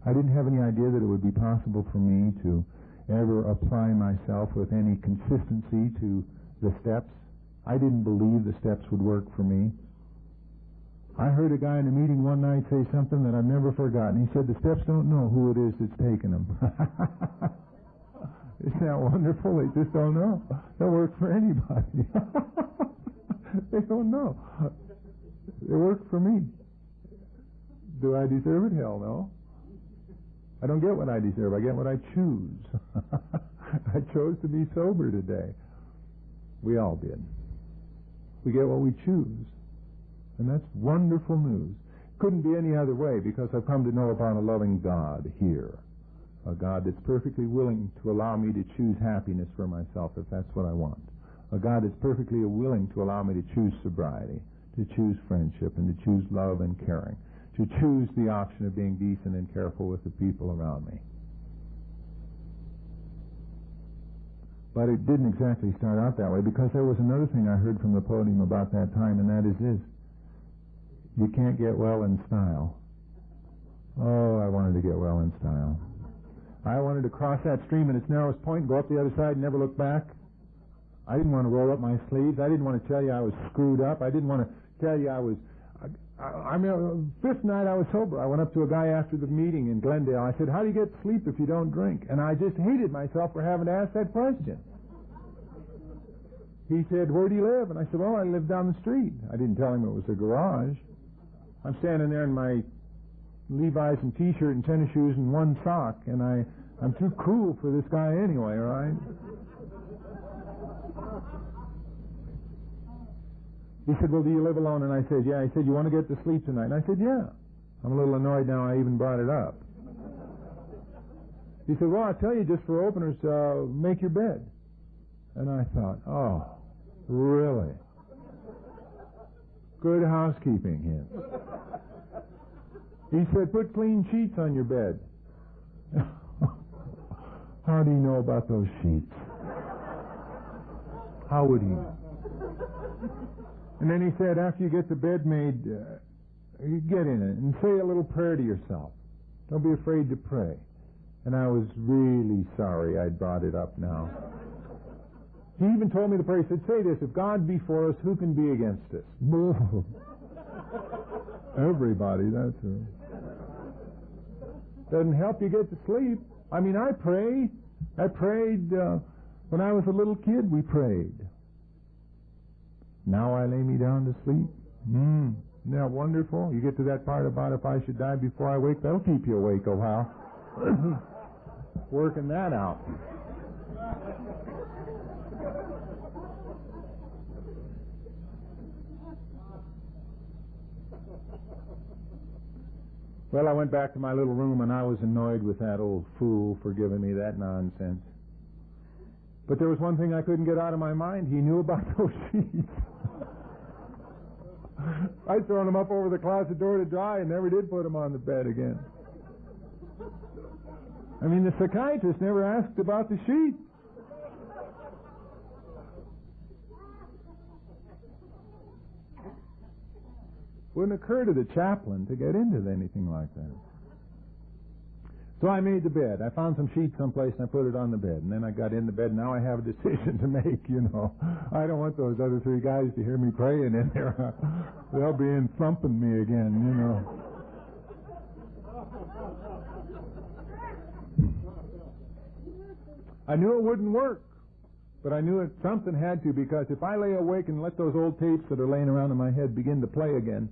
I didn't have any idea that it would be possible for me to ever apply myself with any consistency to the steps. I didn't believe the steps would work for me. I heard a guy in a meeting one night say something that I've never forgotten. He said, the steps don't know who it is that's taking them. Isn't that wonderful? They just don't know. They'll work for anybody. They don't know. They work for me. Do I deserve it? Hell no. I don't get what I deserve. I get what I choose. I chose to be sober today. We all did. We get what we choose. And that's wonderful news. Couldn't be any other way, because I've come to know about a loving God here. A God that's perfectly willing to allow me to choose happiness for myself if that's what I want. A God that's perfectly willing to allow me to choose sobriety, to choose friendship, and to choose love and caring, to choose the option of being decent and careful with the people around me. But it didn't exactly start out that way, because there was another thing I heard from the podium about that time, and that is this. You can't get well in style. Oh, I wanted to get well in style. I wanted to cross that stream at its narrowest point, go up the other side and never look back. I didn't want to roll up my sleeves. I didn't want to tell you I was screwed up. I didn't want to tell you I was... I mean, fifth night I was sober. I went up to a guy after the meeting in Glendale. I said, how do you get sleep if you don't drink? And I just hated myself for having to ask that question. He said, where do you live? And I said, well, I live down the street. I didn't tell him it was a garage. I'm standing there in my Levi's and T-shirt and tennis shoes and one sock, and I'm too cool for this guy anyway, right? He said, well, do you live alone? And I said, yeah. He said, you want to get to sleep tonight? And I said, yeah. I'm a little annoyed now I even brought it up. He said, well, I'll tell you just for openers, make your bed. And I thought, oh, really? Good housekeeping, him. He said, put clean sheets on your bed. How do you know about those sheets? How would he know? And then he said, after you get the bed made, you get in it and say a little prayer to yourself. Don't be afraid to pray. And I was really sorry I'd brought it up now. He even told me to pray. He said, say this, if God be for us, who can be against us? Everybody, that's it. Doesn't help you get to sleep. I mean, I pray. I prayed when I was a little kid, we prayed. Now I lay me down to sleep. Isn't that wonderful? You get to that part about if I should die before I wake, that'll keep you awake a while. Working that out. Well, I went back to my little room and I was annoyed with that old fool for giving me that nonsense. But there was one thing I couldn't get out of my mind. He knew about those sheets. I'd thrown them up over the closet door to dry and never did put them on the bed again. I mean, the psychiatrist never asked about the sheet. Wouldn't occur to the chaplain to get into anything like that. So I made the bed. I found some sheets someplace and I put it on the bed. And then I got in the bed and now I have a decision to make, you know. I don't want those other three guys to hear me praying in there. They'll be in thumping me again, you know. I knew it wouldn't work, but I knew something had to, because if I lay awake and let those old tapes that are laying around in my head begin to play again,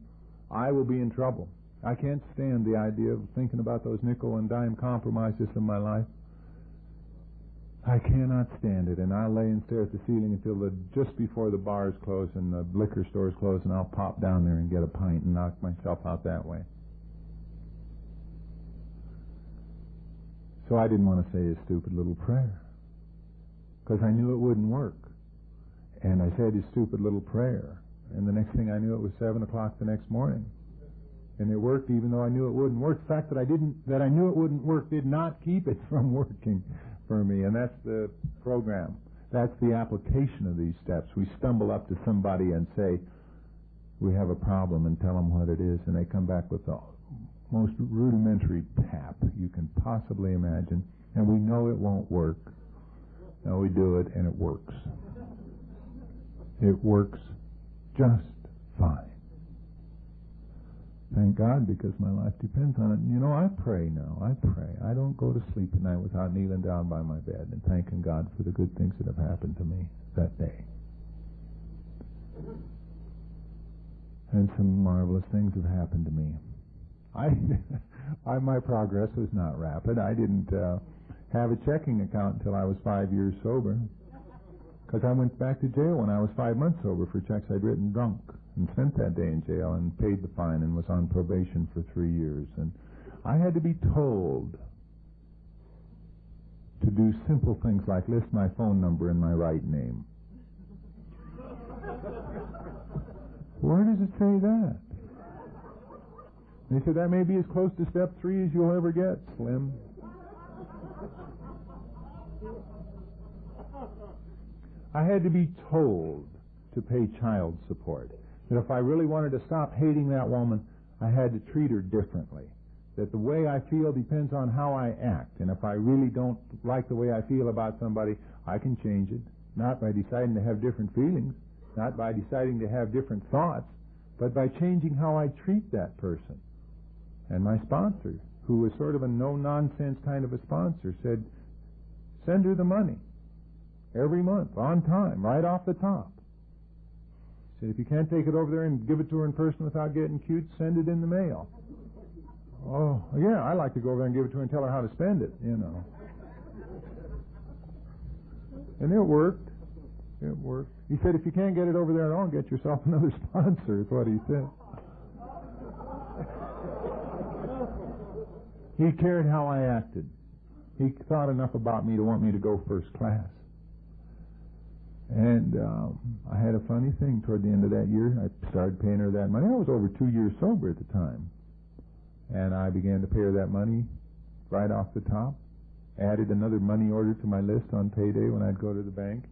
I will be in trouble. I can't stand the idea of thinking about those nickel and dime compromises in my life. I cannot stand it, and I'll lay and stare at the ceiling until just before the bars close and the liquor stores close, and I'll pop down there and get a pint and knock myself out that way. So I didn't want to say a stupid little prayer, because I knew it wouldn't work. And I said a stupid little prayer, and the next thing I knew, it was 7 o'clock the next morning. And it worked even though I knew it wouldn't work. The fact that I knew it wouldn't work did not keep it from working for me. And that's the program. That's the application of these steps. We stumble up to somebody and say, we have a problem, and tell them what it is, and they come back with the most rudimentary tap you can possibly imagine. And we know it won't work. And we do it, and it works. It works just fine. Thank God, because my life depends on it. You know, I pray now. I pray. I don't go to sleep at night without kneeling down by my bed and thanking God for the good things that have happened to me that day. And some marvelous things have happened to me. My progress was not rapid. I didn't have a checking account until I was 5 years sober, because I went back to jail when I was 5 months sober for checks I'd written drunk, and spent that day in jail and paid the fine and was on probation for 3 years. And I had to be told to do simple things like list my phone number and my right name. Where does it say that? They said that may be as close to step 3 as you'll ever get, Slim. I had to be told to pay child support. That if I really wanted to stop hating that woman, I had to treat her differently. That the way I feel depends on how I act. And if I really don't like the way I feel about somebody, I can change it. Not by deciding to have different feelings, not by deciding to have different thoughts, but by changing how I treat that person. And my sponsor, who was sort of a no-nonsense kind of a sponsor, said, send her the money every month, on time, right off the top. He said, if you can't take it over there and give it to her in person without getting cute, send it in the mail. Oh, yeah, I like to go over there and give it to her and tell her how to spend it, you know. And it worked. It worked. He said, if you can't get it over there at all, get yourself another sponsor, is what he said. He cared how I acted. He thought enough about me to want me to go first class. And I had a funny thing toward the end of that year. I started paying her that money. I was over 2 years sober at the time. And I began to pay her that money right off the top. Added another money order to my list on payday when I'd go to the bank.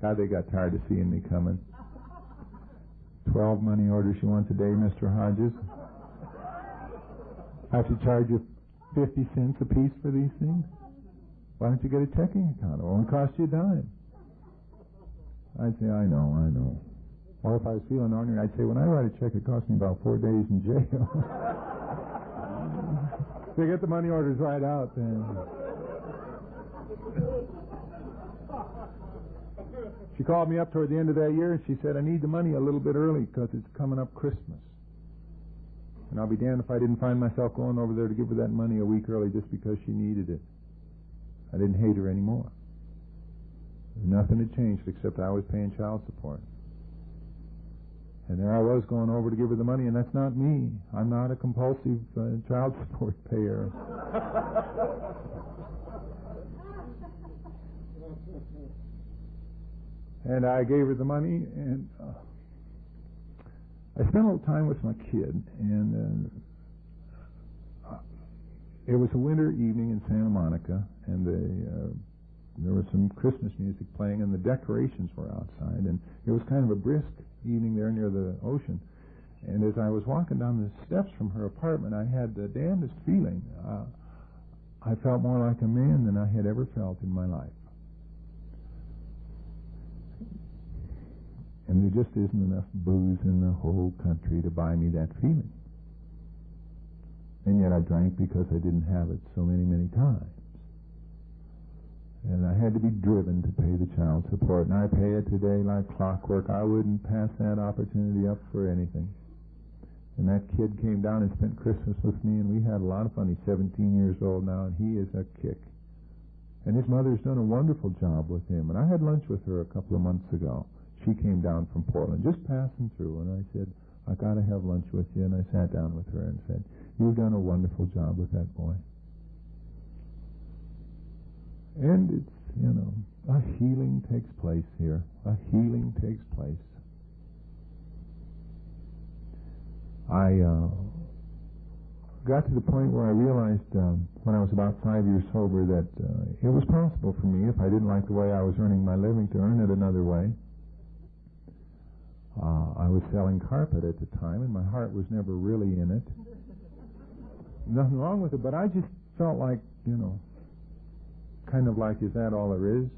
God, they got tired of seeing me coming. 12 money orders you want today, Mr. Hodges? I have to charge you 50 cents a piece for these things? Why don't you get a checking account? It won't cost you a dime. I'd say, I know. Or if I was feeling ornery, I'd say, when I write a check, it costs me about 4 days in jail. So get the money orders right out then. She called me up toward the end of that year, and she said, I need the money a little bit early because it's coming up Christmas. And I'll be damned if I didn't find myself going over there to give her that money a week early just because she needed it. I didn't hate her anymore. Nothing had changed except I was paying child support. And there I was going over to give her the money, and that's not me. I'm not a compulsive child support payer. And I gave her the money, and I spent a little time with my kid, and it was a winter evening in Santa Monica, and there was some Christmas music playing, and the decorations were outside, and it was kind of a brisk evening there near the ocean. And as I was walking down the steps from her apartment, I had the damnedest feeling. I felt more like a man than I had ever felt in my life. And there just isn't enough booze in the whole country to buy me that feeling. And yet I drank because I didn't have it so many, many times. And I had to be driven to pay the child support. And I pay it today like clockwork. I wouldn't pass that opportunity up for anything. And that kid came down and spent Christmas with me, and we had a lot of fun. He's 17 years old now, and he is a kick. And his mother's done a wonderful job with him. And I had lunch with her a couple of months ago. She came down from Portland, just passing through, and I said, I got to have lunch with you. And I sat down with her and said, you've done a wonderful job with that boy. And it's, a healing takes place here. A healing takes place. I got to the point where I realized when I was about 5 years sober that it was possible for me, if I didn't like the way I was earning my living, to earn it another way. I was selling carpet at the time, and my heart was never really in it. Nothing wrong with it, but I just felt like, kind of like, is that all there is?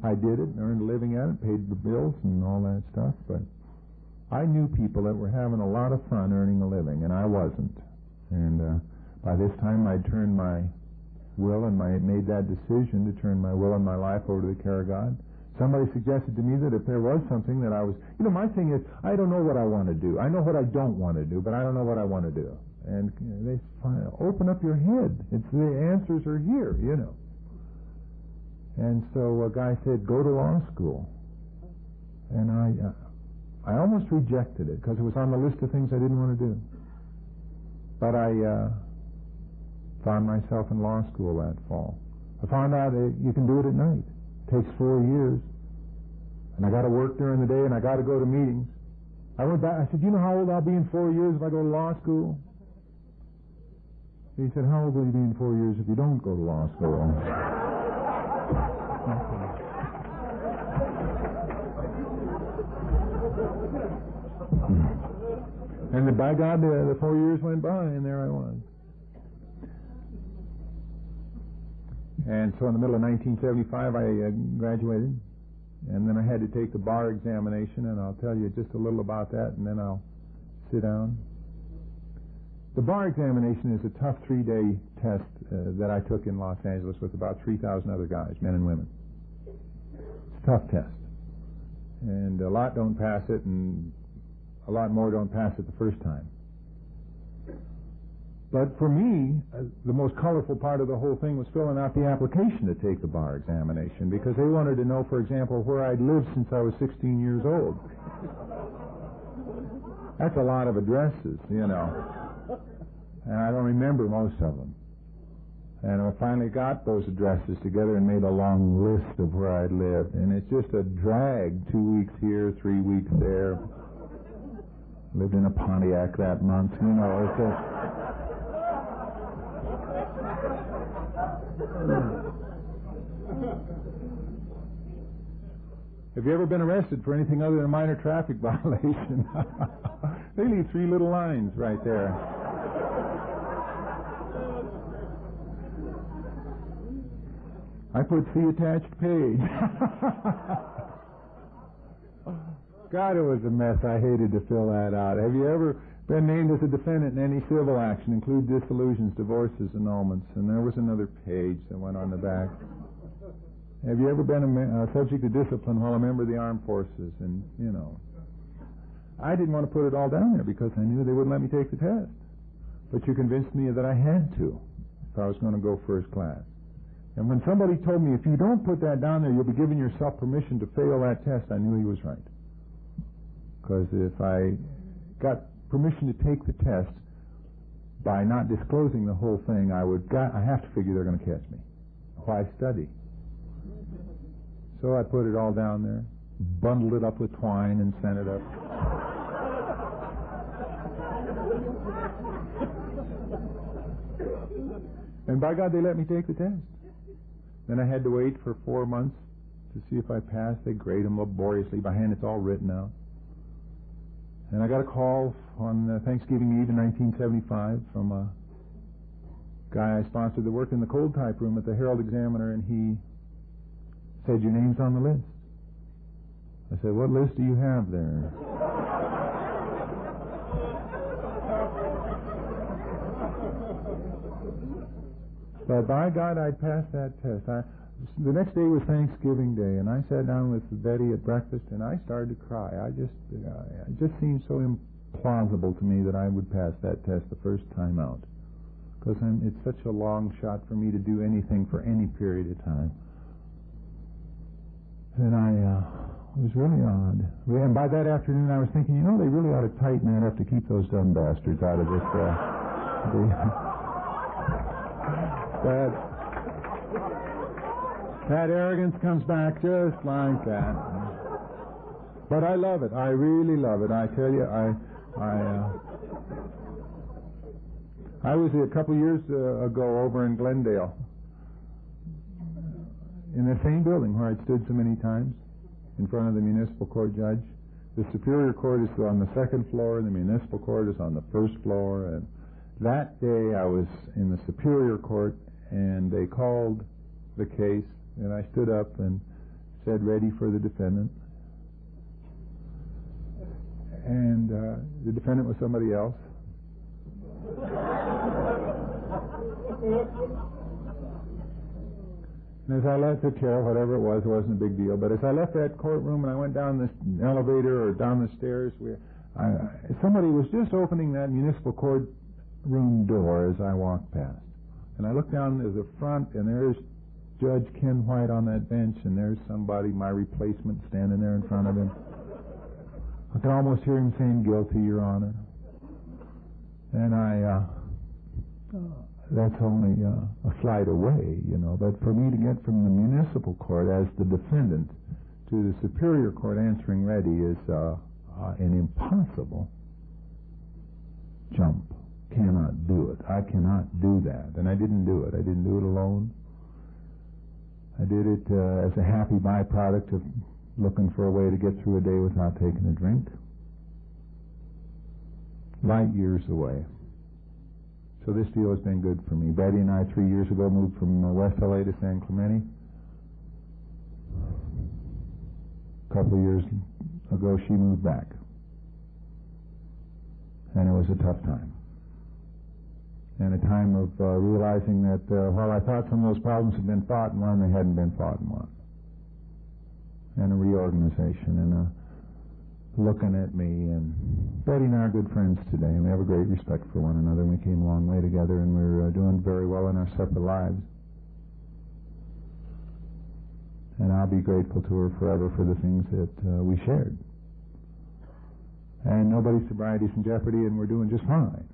I did it and earned a living at it, paid the bills and all that stuff, but I knew people that were having a lot of fun earning a living, and I wasn't. And by this time, I'd turned my will and made that decision to turn my will and my life over to the care of God. Somebody suggested to me that if there was something that I was, my thing is, I don't know what I want to do. I know what I don't want to do, but I don't know what I want to do. And they open up your head. The answers are here, And so a guy said, go to law school. And I almost rejected it because it was on the list of things I didn't want to do. But I found myself in law school that fall. I found out you can do it at night. It takes 4 years. And I got to work during the day, and I got to go to meetings. I went back. I said, you know how old I'll be in 4 years if I go to law school? He said, how old will you be in 4 years if you don't go to law school? And by God, the 4 years went by, and there I was. And so in the middle of 1975, I graduated, and then I had to take the bar examination, and I'll tell you just a little about that, and then I'll sit down. The bar examination is a tough 3-day test that I took in Los Angeles with about 3,000 other guys, men and women. It's a tough test. And a lot don't pass it, and a lot more don't pass it the first time. But for me, the most colorful part of the whole thing was filling out the application to take the bar examination, because they wanted to know, for example, where I'd lived since I was 16 years old. That's a lot of addresses, And I don't remember most of them. And I finally got those addresses together and made a long list of where I'd lived. And it's just a drag, 2 weeks here, 3 weeks there. Lived in a Pontiac that month, it's just... Have you ever been arrested for anything other than a minor traffic violation? They leave 3 little lines right there. I put see attached page. God, it was a mess. I hated to fill that out. Have you ever been named as a defendant in any civil action, include dissolutions, divorces, annulments? And there was another page that went on the back. Have you ever been subject to discipline while a member of the armed forces? And, I didn't want to put it all down there because I knew they wouldn't let me take the test. But you convinced me that I had to if I was going to go first class. And when somebody told me, if you don't put that down there, you'll be giving yourself permission to fail that test, I knew he was right. Because if I got permission to take the test by not disclosing the whole thing, I have to figure they're going to catch me. Why study? So I put it all down there, bundled it up with twine, and sent it up. And by God, they let me take the test. Then I had to wait for 4 months to see if I passed. They grade them laboriously by hand. It's all written out. And I got a call on Thanksgiving Eve in 1975 from a guy I sponsored that worked in the cold type room at the Herald Examiner, and he said, your name's on the list. I said, what list do you have there? But by God, I'd passed that test. The next day was Thanksgiving Day, and I sat down with Betty at breakfast, and I started to cry. It just seemed so plausible to me that I would pass that test the first time out. Because it's such a long shot for me to do anything for any period of time. And it was really odd. And by that afternoon I was thinking, they really ought to tighten that up to keep those dumb bastards out of this. That arrogance comes back just like that. But I love it. I really love it. I tell you, I was a couple years ago over in Glendale, in the same building where I'd stood so many times, in front of the municipal court judge. The Superior Court is on the second floor, and the municipal court is on the first floor. And that day I was in the Superior Court, and they called the case, and I stood up and said, "Ready for the defendant." And the defendant was somebody else. And as I left the chair, whatever it wasn't a big deal, but as I left that courtroom and I went down the elevator or down the stairs, somebody was just opening that municipal court room door as I walked past. And I looked down to the front, and there's Judge Ken White on that bench, and there's somebody, my replacement, standing there in front of him. I could almost hear him saying, "Guilty, Your Honor." And that's only a flight away, but for me to get from the municipal court as the defendant to the Superior Court answering ready is an impossible jump. Cannot do it. I cannot do that. And I didn't do it. I didn't do it alone. I did it as a happy byproduct of looking for a way to get through a day without taking a drink. Light years away. So this deal has been good for me. Betty and I 3 years ago moved from West LA to San Clemente. A couple of years ago she moved back. And it was a tough time. And a time of realizing that while I thought some of those problems had been fought and won, they hadn't been fought and won. And a reorganization and looking at me. And Betty and I are good friends today, and we have a great respect for one another. We came a long way together, and we're doing very well in our separate lives. And I'll be grateful to her forever for the things that we shared. And nobody's sobriety is in jeopardy, and we're doing just fine.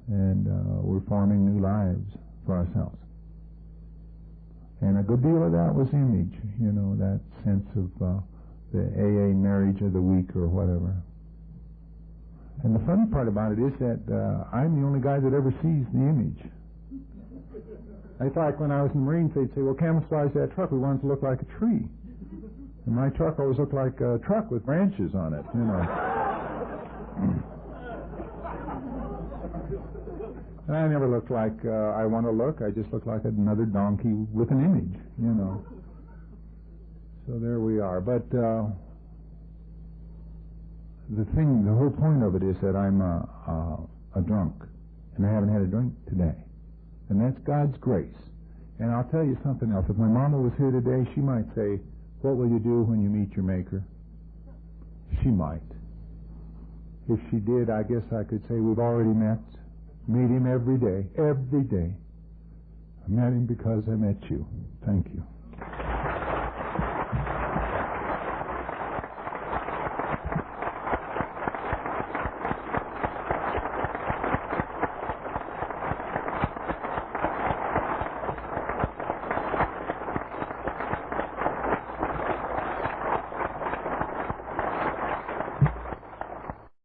And we're forming new lives for ourselves. And a good deal of that was image, that sense of the AA marriage of the week or whatever. And the funny part about it is that I'm the only guy that ever sees the image. It's like when I was in the Marines, they'd say, "Well, camouflage that truck. We want it to look like a tree." And my truck always looked like a truck with branches on it, And I never looked like I want to look. I just look like another donkey with an image, So there we are. But the whole point of it is that I'm a drunk, and I haven't had a drink today. And that's God's grace. And I'll tell you something else. If my mama was here today, she might say, "What will you do when you meet your Maker?" She might. If she did, I guess I could say we've already met. Meet him every day. Every day. I met him because I met you. Thank you.